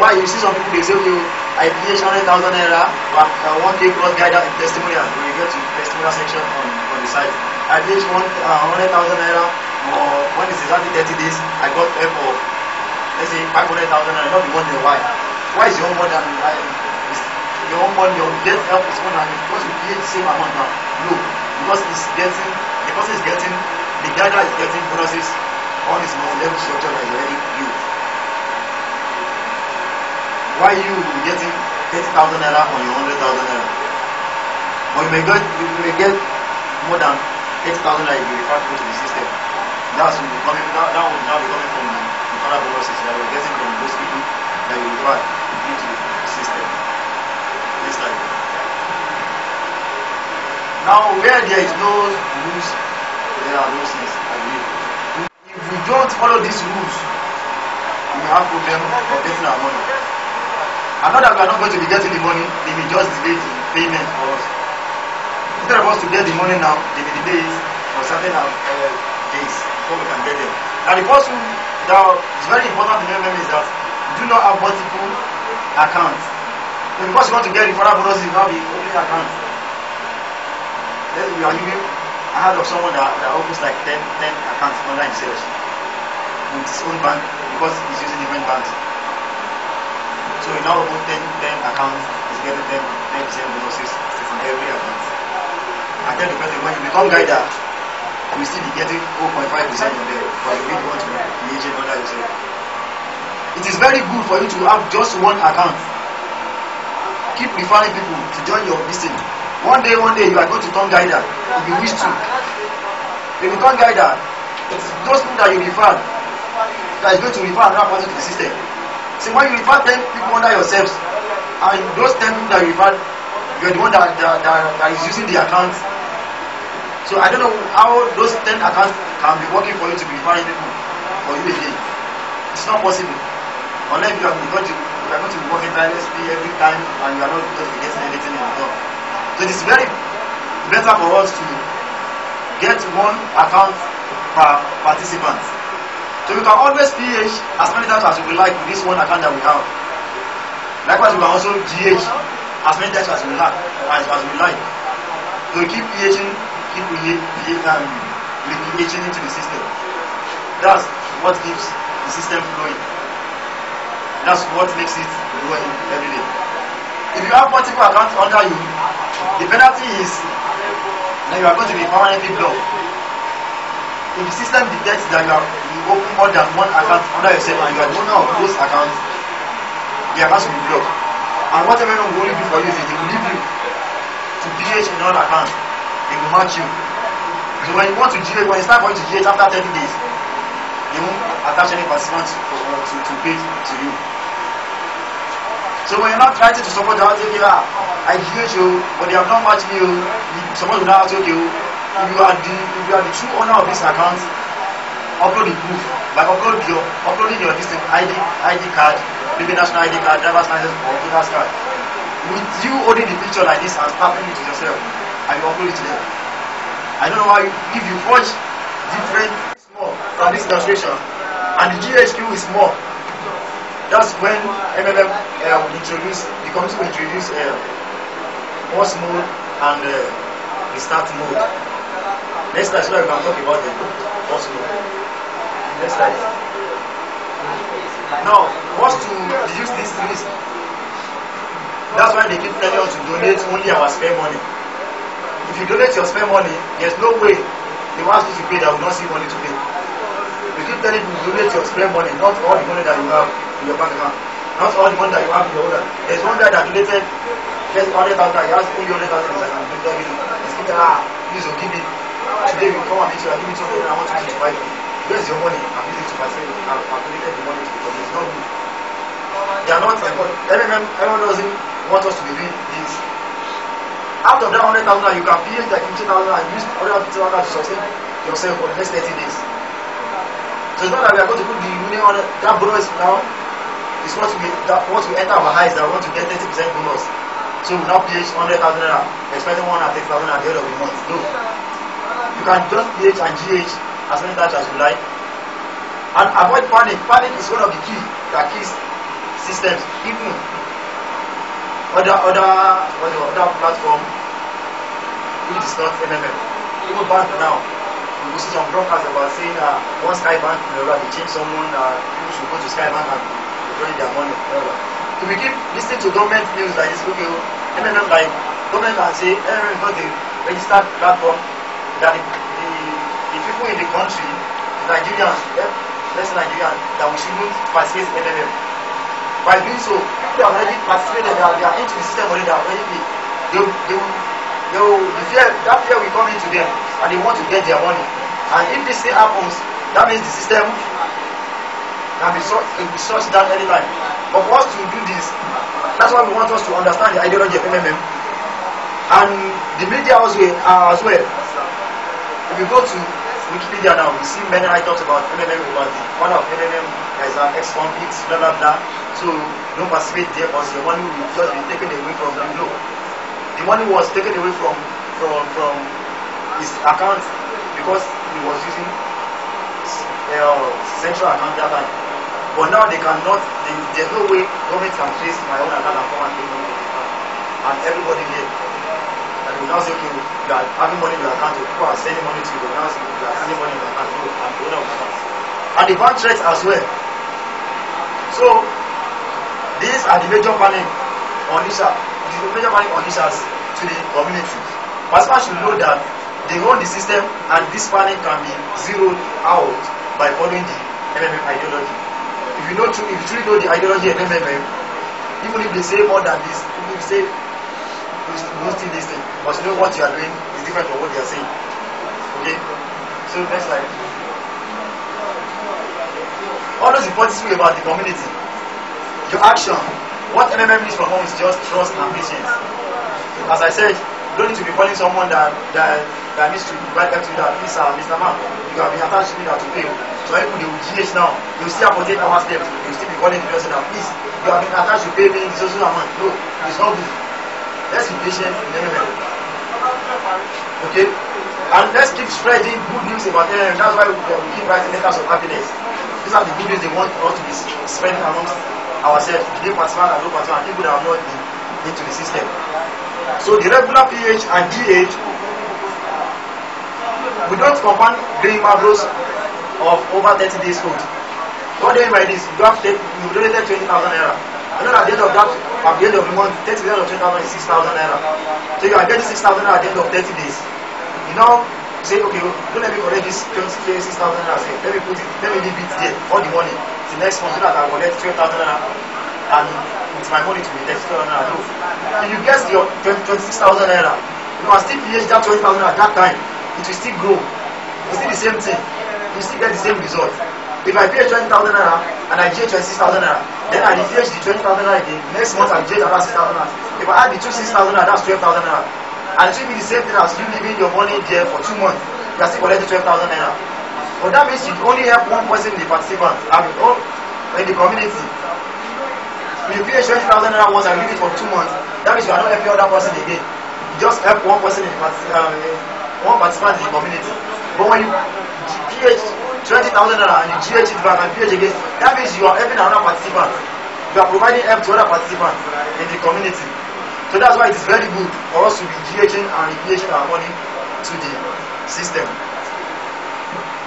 why you see some people they say, okay, I pay 100,000 naira, but 1K plus guide in testimonial. When you get to the testimonial section on the site, I pay 100,000 naira, or when it's exactly 30 days, I got help of, let's say 500,000 naira. Not be wondering why. Why is your own more than your own money? Your debt help is more than because you pay the same amount now. No, because it's getting, the person is getting, the guider is getting bonuses on his multi-level structure that is already built. Why you getting 30,000 naira on your 100,000 naira? But you may get more than 30,000 naira if you refer to the system. That will now be coming from the further bonuses that you're getting from those people that you refer into the system. Next slide. Now, where there is no rules, there are no things. If we don't follow these rules, we may have problem of getting our money. And not that we are not going to be getting the money, they may just delay the payment for us. Instead of us to get the money now, they may delay it for certain days before we can get them. And the first rule that is very important to remember is that do not have multiple accounts. So because you want to get the further bonuses, you have the only account. Then we are using, I heard of someone that opens like 10 accounts under himself with his own bank because he's using different banks. So he now open 10 accounts, he's getting 10% bonuses from every account. I tell the person, when you become guider, you will still be getting 4.5% on there, but you really want to be agent under yourself. It is very good for you to have just one account. Keep referring people to join your business. One day you are going to turn guider if you wish to. If you turn guider, it's those people that you refer that is going to refer another person to the system. See, when you refer 10 people under yourselves, and those 10 people that you refer, you're the one that is using the account. So I don't know how those 10 accounts can be working for you to be referring people for you again. It's not possible. Unless you are going to be working tirelessly every time and you are not going to be getting anything in return. So it is very better for us to get one account per participant. So we can always PH as many times as we like with this one account that we have. Likewise, we can also GH as many times as we like. So we keep PHing, keep PHing into the system. That's what keeps the system flowing. That's what makes it growing every day. If you have multiple accounts under you, the penalty is that you are going to be permanently blocked. If the system detects that you open more than one account under yourself and you are the owner of those accounts, the accounts will be blocked. And what MMM will only do for you is they will leave you to GH in another account. They will match you. So when you want to GH, when it's time for you to GH after 30 days, they won't attach any participants to bid to you. So when you're not trying to support the house, I hear you, but they have not matched me. Someone will not ask you, if you are the true owner of this account, upload the proof. Like uploading your distinct ID card, maybe national ID card, driver's license, or voter's card. With you holding the picture like this and snapping it to yourself, and you upload it to them. I don't know why if you forge different small from this illustration, and the GHQ is small. That's when MMM will introduce, the committee will introduce pause mode and restart mode. Next slide, so that we can talk about the pause mode. Next slide. Now, what's to reduce this risk? That's why they keep telling us to donate only our spare money. If you donate your spare money, there's no way they want you to pay that will not see money to pay. You keep telling people to donate your spare money, not all the money that you have in your bank account, not all the money that you have in your order. There's one guy that donated 100,000, he has only 100,000 in his account. He's thinking, please don't give me. Today we come and meet you, I give me 200 and I want you to buy it. Where's your money? I'm using it to participate. I've donated the money to the company. It's not good. They are not like what everyone doesn't want us to be doing this. Out of that 100,000, you can pay like 50,000 and use 150,000 to sustain yourself for the next 30 days. So it's not that we are going to put the money on that bonus now. It's what we enter our eyes that we want to get 30% bonus. So we now pay 100,000 naira, expecting 130,000 at the end of the month. No. You can just PH and GH as many times as you like. And avoid panic. Panic is one of the keys systems. Even other platform which is not MMM. Even bank now, you see some broadcasts about saying one Sky Bank, they change someone, people should go to Sky Bank and withdraw their money. If we keep listening to government news like this, okay, MMM like government can say MMM is not a registered platform, that the people in the country, Nigerians, less Nigerians, that we shouldn't participate in MMM. By doing so, people have already participated, they are into the system already, they are already that fear will come into them and they want to get their money. And if this thing happens, that means the system can be shut down anytime. But for us to do this, that's why we want us to understand the ideology of MMM. And the media as well. If you go to Wikipedia now, we see many items about MMM over the one of MMM as an ex-convict, blah blah blah. So don't participate there because your money will just be taken away from you. No. The money was taken away from his account because he was using central account that time. But now they cannot, there's no way government can trace my own account and come and take money from the account. And everybody here, and will now say, okay, you are having money in your account, people are sending money to you, now say, you are sending money in your account, no, I'm the owner of the account. And the bank threats as well. So, these are the major panic unleashers to the community. Participants should know that they own the system and this panic can be zeroed out by following the MMM ideology. If you truly know the ideology of MMM, even if they say more than this, people will say you won't still listen, but you know what you are doing is different from what they are saying. Okay? So next slide. All those important things about the community. Your action. What MMM needs from home is just trust and patience. As I said, you don't need to be calling someone that needs to provide help to you that, please, Mr. Man, you have been attached to me that to pay. So even they will GH now, they will still have 48 hours left. They will still be calling the person that, please, you have been attached to pay me this social amount. No, it's not good. Let's be patient in MMM. Okay? And let's keep spreading good news about MMM. That's why we keep writing letters of happiness. These are the good news they want us to be spreading amongst ourselves, the participants and low participants, people that have not been into the system. So the regular PH and GH, we don't compound green marbles of over 30 days old. What do you mean by this? You donated 20,000 naira. And then at the end of that, at the end of the month, 30% of 20,000 is 6,000 naira. So you are getting 6,000 naira at the end of 30 days. You now say, okay, don't let me collect this 6,000 naira. Let me leave it there, all the money. The next month so that I collect 12,000 naira and with my money to be 30,000 naira. No. If you get your 26,000 naira, you can still PH that 20,000 naira at that time. It will still grow. It's still the same thing. You still get the same result. If I pay 20,000 naira and I GH 26,000 naira, then I refresh the 20,000 naira again. Next month I GH another 6,000 naira. If I add the 6,000 naira, that's 12,000 naira. And it will be the same thing as you leaving your money there for 2 months. You are still collecting 12,000 naira. But that means you only help one person in the participant, I mean, in the community. If you pay 20,000 naira once and leave it for 2 months, that means you are not helping other person again. You just help one person in the one participant in the community. But when you PH 20,000 naira and you GH it back and PH again, that means you are helping another participant. You are providing help to other participants in the community. So that's why it is very good for us to be GHing and PHing our money to the system.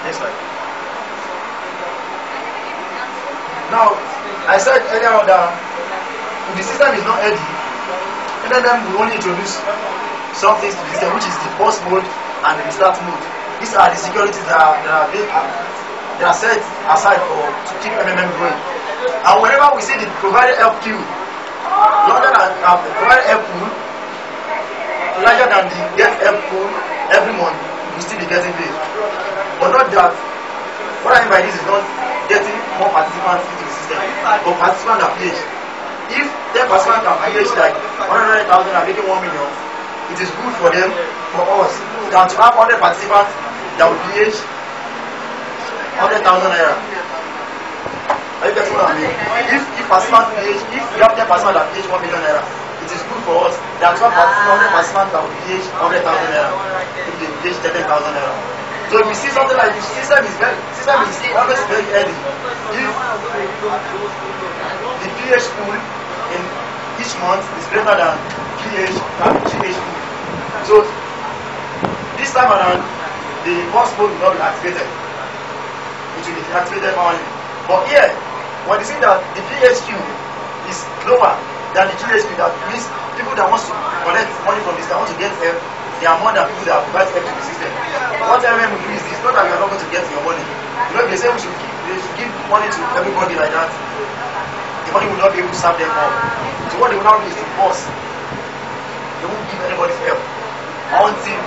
Next slide. Now, I said earlier on that if the system is not ready, and then we only introduce some things to the system, which is the pause mode and the restart mode. These are the securities that are set aside to keep MMM going. And whenever we see the provided help queue larger than provided help pool, larger than the get help pool every month, we still be getting paid. But not that. What I mean by this is not getting more participants into the system, but participants are PH. If 10 participants are PH like 100,000 and making 1 million, it is good for them, for us, than to have 100 participants that will PH 100,000 naira. Are you getting what I mean? If participants PH, if you have 10 participants that PH 1 million naira, it is good for us than to have 100 participants that will PH 100,000 naira. If they PH 10,000 naira. So if we see something like this, system is always very early. If the PH pool in each month is greater than PH and GH pool. So this time around, the first pool will not be activated. It will be activated only. But here, when you see that the PHQ is lower than the GHQ, that means people that want to collect money from this, that want to get help, they are more than people that provide help to the system. What MM will do is this, not that we are not going to get your money. You know, they say they should give money to everybody like that. The money will not be able to serve them all. So what they will now do is to pause. They won't give anybody help until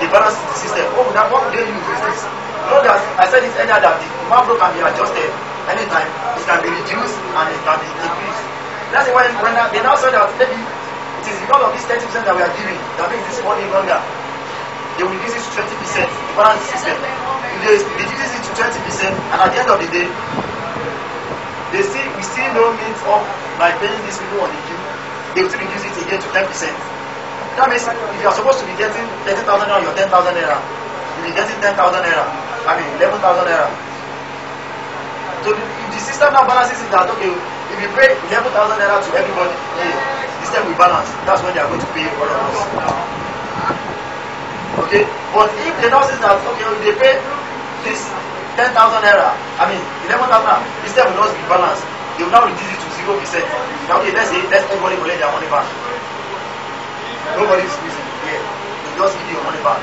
they balance the system. What would they use is this? You know that I said it earlier that the macro can be adjusted anytime. It can be reduced and it can be increased. That's why when they now said that maybe it is because of this 30% that we are giving that makes this money longer. They will reduce it to 20%, the balance system. If they reduce it to 20%, and at the end of the day, we still don't meet up by paying these people on the queue, they will still reduce it again to 10%. That means if you are supposed to be getting 30,000 naira, you're 10,000 naira. You'll be getting 10,000 naira. I mean 11,000 naira. So if the system now balances it that, okay, if you pay 11,000 naira to everybody, the system will balance. That's when they are going to pay all of us. Okay, but if they know that, okay, if they pay this 10,000 naira, I mean 11,000 naira, the system will not be balanced. They will now reduce it to 0%. Now, okay, let's everybody collect their money back. Nobody is squeezing here. They just give you your money back.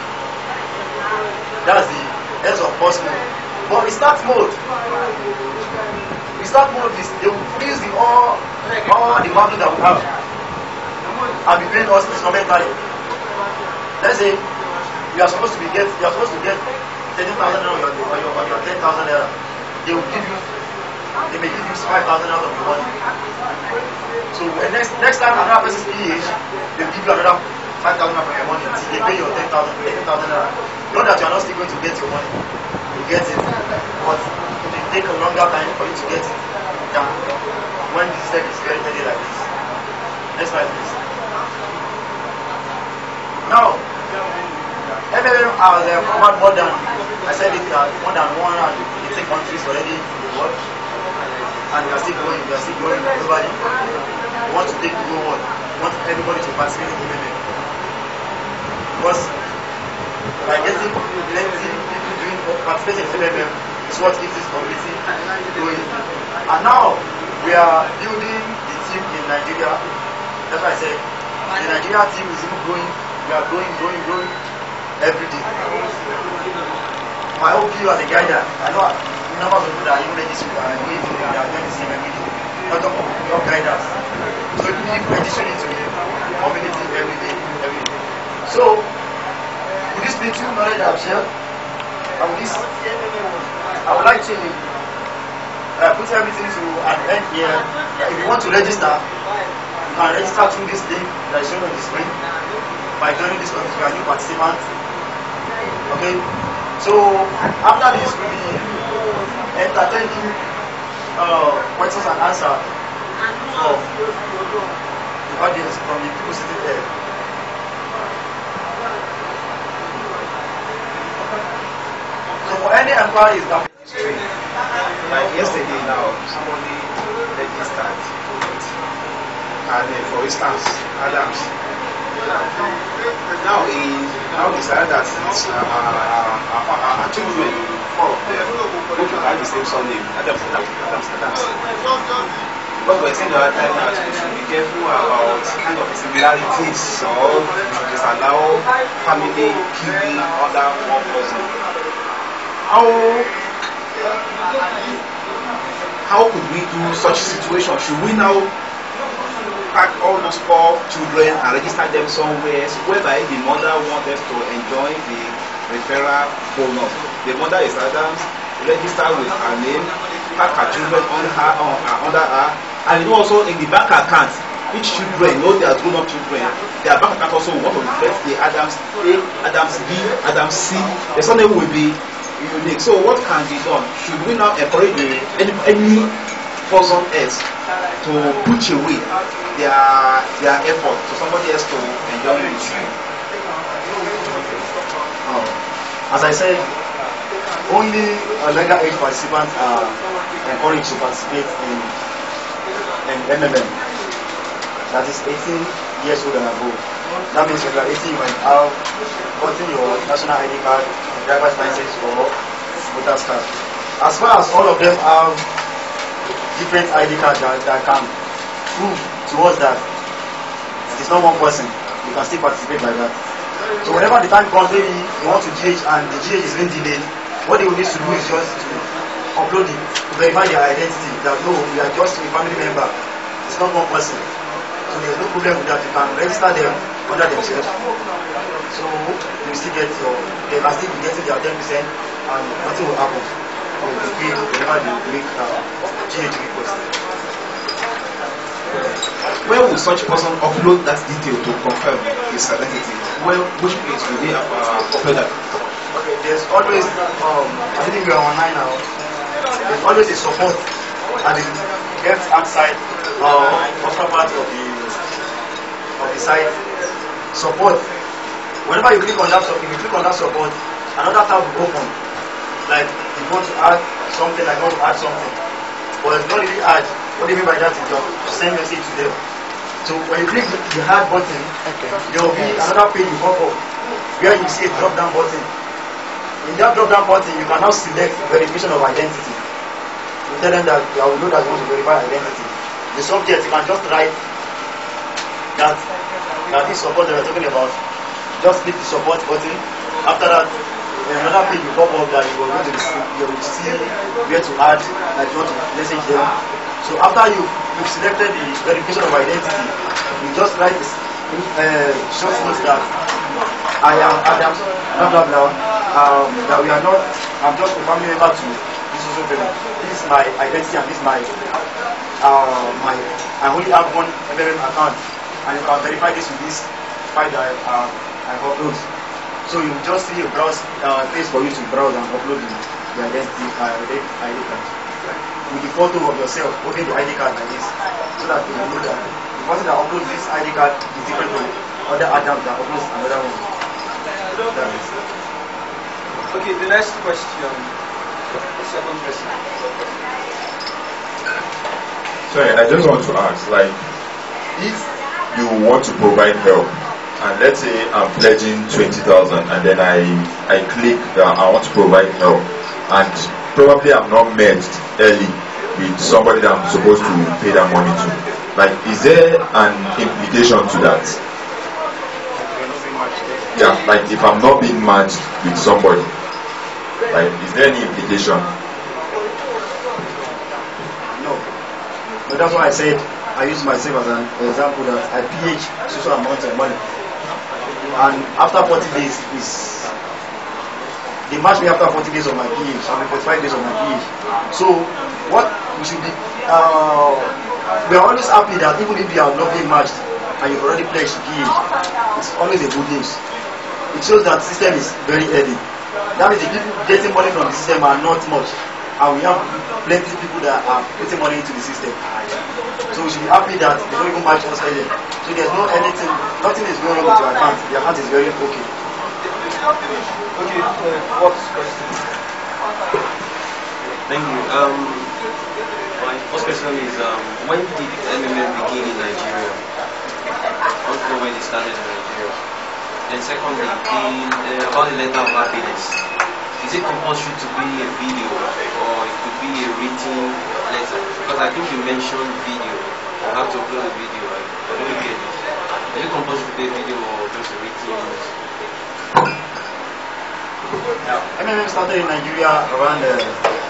That's the end of pause mode. But restart mode is they will freeze all the market that we have and be paying us instrumentally. Let's say you are supposed to get 10,000 naira or your 10,000 naira. They may give you 5,000 out of your money. So when next time another person is PH, they will give you another 5,000 from your money until they pay your 10,000 naira. Not that you are not still going to get your money. You get it, but it will take a longer time for you to get it than when the system is very ready like this. Next slide, please. Now, MMM has covered more than, I said it, more than 180 countries already in the world, and we are still growing globally. We want to take the whole world. We want everybody to participate in MMM. Because by getting plenty people doing participating in MMM is what keeps this community going. And now we are building the team in Nigeria. That's why I said the Nigeria team is even growing. We are growing every day. I hope you as a guide, I know numbers of people that even register and doing they are doing the same every day. Not your guidance. So you keep registering into the community every day. So with this little knowledge I've shared, I would like to put everything to an end here. If you want to register, you can register through this link that is shown on the screen by joining this one if you are a new participant. Okay, so after this we'll be entertaining questions and answers from the audience, from the people sitting there. So for any inquiries that like yesterday now, somebody registered, and for instance, Adams. Now he decided that our children, 4 of them, which will have the same surname, Adams. But we're saying the other time that we should be careful about kind of similarities or disallow family killing other one person. How could we do such situation? Should we now pack all those 4 children and register them somewhere whereby the mother wants us to enjoy the referral bonus? The mother is Adams, register with her name, pack her children under her, and also in the bank account, each children know they are grown-up children. Their bank account also want to reflect the Adams A, Adams B, Adams C. The surname will be unique. So what can be done? Should we now encourage any person else to put away their effort to somebody else to enjoy it? As I said, only legal age participants are encouraged to participate in MMM. That is 18 years old and above. That means if you are 18, you might have gotten your national ID card, driver's license, or voter's card. As far as all of them have different ID cards that can prove to us that it is not one person, you can still participate like that. So whenever the time comes, maybe you want to GH and the GH is being delayed, what they will need to do is just to upload it to verify their identity, that no, we are just a family member, it's not one person. So there's no problem with that. You can register them under themselves. So you still get they can still be getting their 10% and nothing will happen. They will be paid whenever they make GH request. Where will such person upload that detail to confirm his identity? Well, which place will they upload that? Okay, there's always, I think we are online now, there's always a support at the left-hand side, upper part of the site. Support. Whenever you click on that support, another tab will open. Like you want to add something, like you want to add something. But it's not really add. What do you mean by that? Is just send message to them. So when you click the add button, there will be another page you pop up where you see a drop down button. In that drop down button, you can now select verification of identity. You tell them that I will know that you want to verify identity. The subject, you can just write that is support that we're talking about. Just click the support button. After that, another page will pop up that you will see where to add, like you want to message them. So after you've selected the verification of identity, you just write this short note that I am Adams, blah blah blah. That we are not, I'm just a family member to this social family. This is my identity and this is my I only have one MMM account, and you can verify this with this file that I upload. So you just see a browse place for you to browse and upload the identity ID card with the photo of yourself holding the ID card like this, so that you know that the person that uploads this ID card is different from other Adams that uploads another one. That is. Okay, the next question. The second question. Sorry, I just want to ask, like, if you want to provide help, and let's say I'm pledging 20,000, and then I click that I want to provide help, and probably I'm not merged early with somebody that I'm supposed to pay that money to. Like, is there an implication to that? Yeah, like if I'm not being matched with somebody, like, is there any implication? No. But that's why I said I use myself as an example that I PH social amount of money, and after 40 days they match me after 40 days of my PH and 45 days of my PH. So what should be we are always happy that even if you are not being matched and you've already pledged GH, it's always a good news. It shows that the system is very heavy. That means the people getting money from the system are not much, and we have plenty of people that are putting money into the system. So we should be happy that they don't even match us again. So there's no anything, nothing is going wrong with your account. The account is very okay. Okay, what's the question? Thank you. My first question is, when did MMM begin in Nigeria? I want to know when it started in Nigeria. And secondly, about the letter of happiness, is it compulsory to be a video or it could be a written letter? Because I think you mentioned video. You have to upload a video. I don't get it. Is it compulsory to be a video or just a written? MMM started in Nigeria around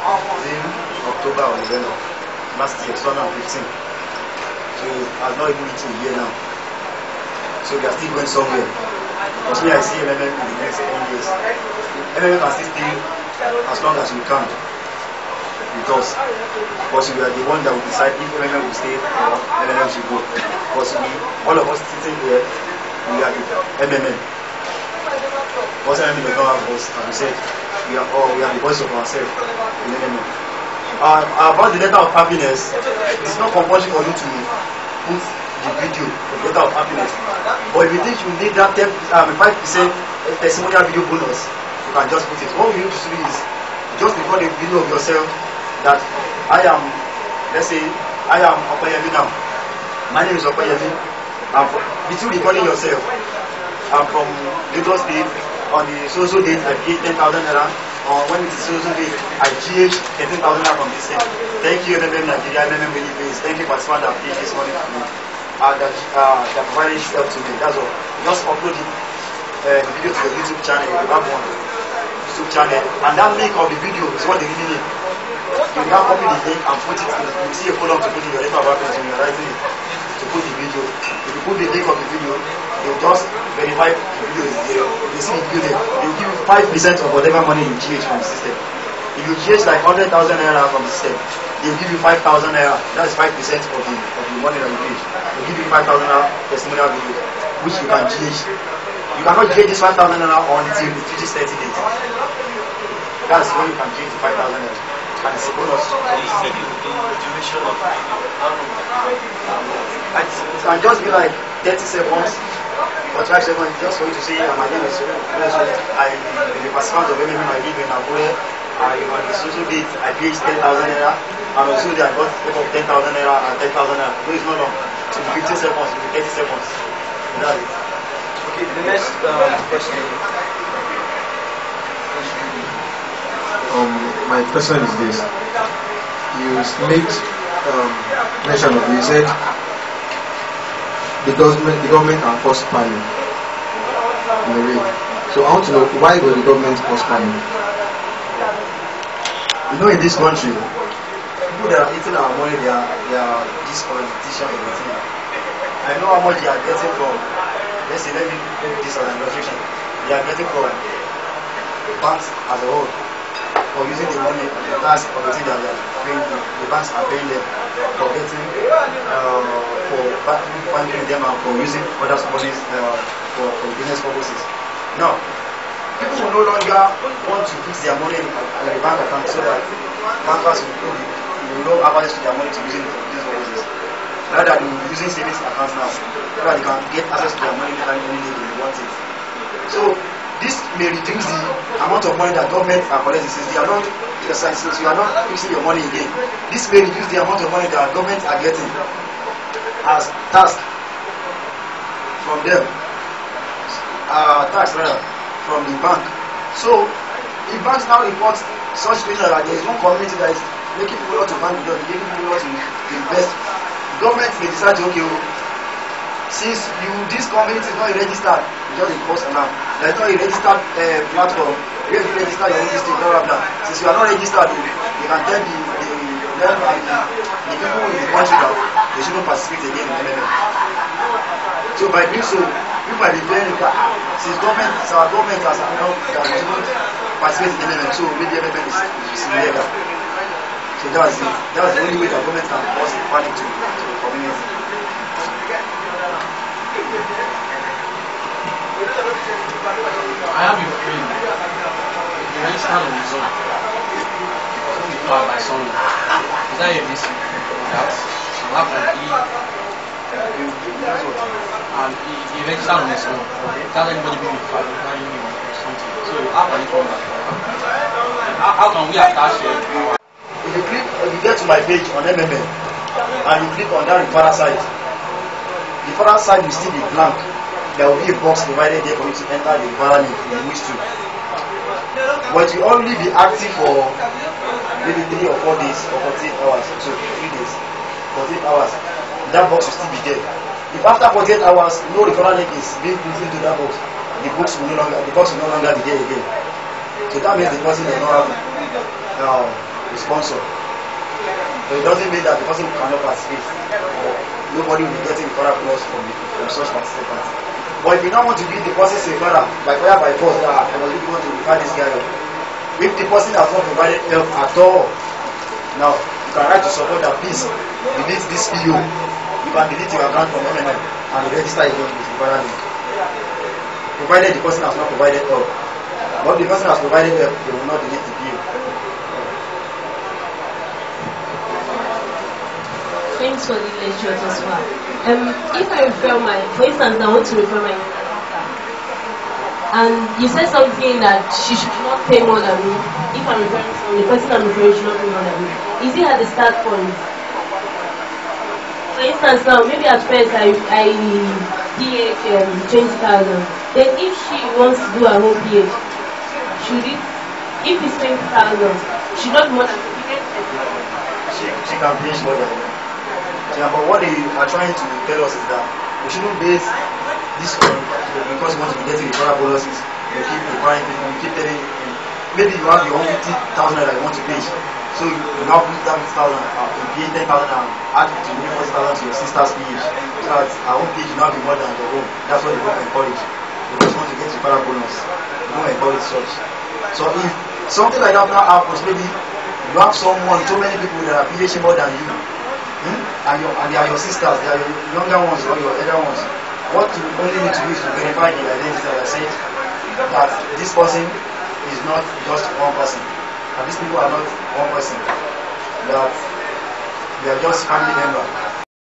October or November last year, 2015. So I've not even reached a year now. So we are still going somewhere. Because me, I see MMM in the next 10 years. MMM can still stay as long as we can. Because we are the one that will decide if MMM will stay or MMM should go. Because all of us sitting here, we are the MMM. Because MMM does not have us, and we said we are the voice of ourselves in MMM. About the letter of happiness, it's not compulsory for you to put the video, the letter of happiness. But if you think you need that 5% testimonial video bonus, you can just put it. What we need to do is just record a video of yourself that I am, let's say, I am Opeyemi now. My name is Opeyemi. With you recording yourself, I'm from Lagos State. On the social date, I paid 10,000 naira. When it is social date, I GH 13,000 naira from this set. Thank you, MMM Nigeria, MMM Believers. Thank you for the sponsor that paid this money for me. That provided help to me. That's all. Just upload the video to the YouTube channel. You have one YouTube channel, and that link of the video is what they really need. You now copy the link and put it in. You see a column to put in your letter of happiness when you're writing it to put the video. If you put the link of the video, they will just verify the video is there. If they see the video there, they will give you 5% of whatever money you GH from the system. If you GH like 100,000 naira from the system, they will give you 5,000 naira. That is 5% of the money that you pay. They will give you 5,000 naira testimonial video, which you can GH. You cannot GH this 5,000 naira until it reaches 30 days. That's when you can GH the 5,000 naira. And it's a bonus. The duration of the video, how long? It can just be like 30 seconds or 5 seconds just for you to say, my name is I am the participant of MMM I live in Akure. On the social date, I paid 10,000 naira, and also I got of 10,000 naira and 10,000 naira. No, it's not long. So 15 seconds, 30 seconds. That's it. Okay, the next question. My question is this. You made mention of, you said the government are forced planning in a way. So I want to know, why will the government force planning? You know, in this country, people that are eating our money, they are this politician and everything. I know how much they are getting from, let's say, let me put this as an illustration. They are getting from banks as a whole, for using the money, the tax or the thing that they are paying, the banks are paying them for getting, for banking them and for using other monies for business purposes. Now, people will no longer want to fix their money in the bank account so that bankers will know access to their money to use it for business purposes. Rather than using savings accounts now, so that they can get access to their money anytime they want it. So, this may reduce the amount of money that government are collecting since you are not fixing your money again. This may reduce the amount of money that government are getting as tax from them, from the bank. So the banks now import such things that there is one community that is making people not to bank with them, making people not to invest. The government may decide to, okay, since this community is not registered, you just impose now. There is not a registered platform. You have to register your own district, blah blah blah. Since you are not registered, you can tell the people in the country that they shouldn't participate again in MMM. So by doing so, people are declaring that since our government has announced that we shouldn't participate in MMM, so maybe MMM is illegal. So So that's it. That's the only way the government can cause panic to the community. I have a friend. He registered on his own. So he called my son. Is that a risk? That happened. He registered on his own. Without anybody being following him or something. So how can it come back? How can we attach it? If you get to my page on MMM and you click on that referral site, the referral site will still be blank. There will be a box provided there for you to enter the referral link if you wish to. But you only be active for maybe 3 or 4 days or 48 hours. So 3 days, 48 hours. That box will still be there. If after 48 hours no referral link is being put into that box, the box will no longer be there again. So that means the person does not have a sponsor. So it doesn't mean that the person cannot participate. Nobody will be getting referral plus from such participants. But if you don't want to give the person referral by fire by force, I was really want to refer this guy up. If the person has not provided help at all, now you can write to support that please delete this PO. You can delete your account from MMM and register again with referral link. Provided the person has not provided help. But the person has provided help, they will not delete the PO. Thanks for the lectures as well. If I refer for instance, I want to refer my sister, and you said something that she should not pay more than me. If I'm referring to the person I'm referring should not pay more than me. Is it at the start point? For instance, now maybe at first I PH 20,000. Then if she wants to do her whole PH, should it? If it's 20,000, should not more than she can pay more than me. Yeah, but what they are trying to tell us is that we shouldn't base this on because we want to be getting referral bonuses. We keep requiring people, we keep telling maybe you have your own 50,000 that you want to pay. So you now put that 50,000 and pay 10,000 and add to the 40,000 to your sister's page. So that our own page will now be more than your own. That's what they want to encourage. Because we want to get referral bonus. We don't encourage such. So if something like that now happens, maybe you have so many people that are PH more than you. And they are your sisters, they are your younger ones or your elder ones. What you only need to do is to verify the identity, as I said, that this person is not just one person. And these people are not one person. That they are just family members.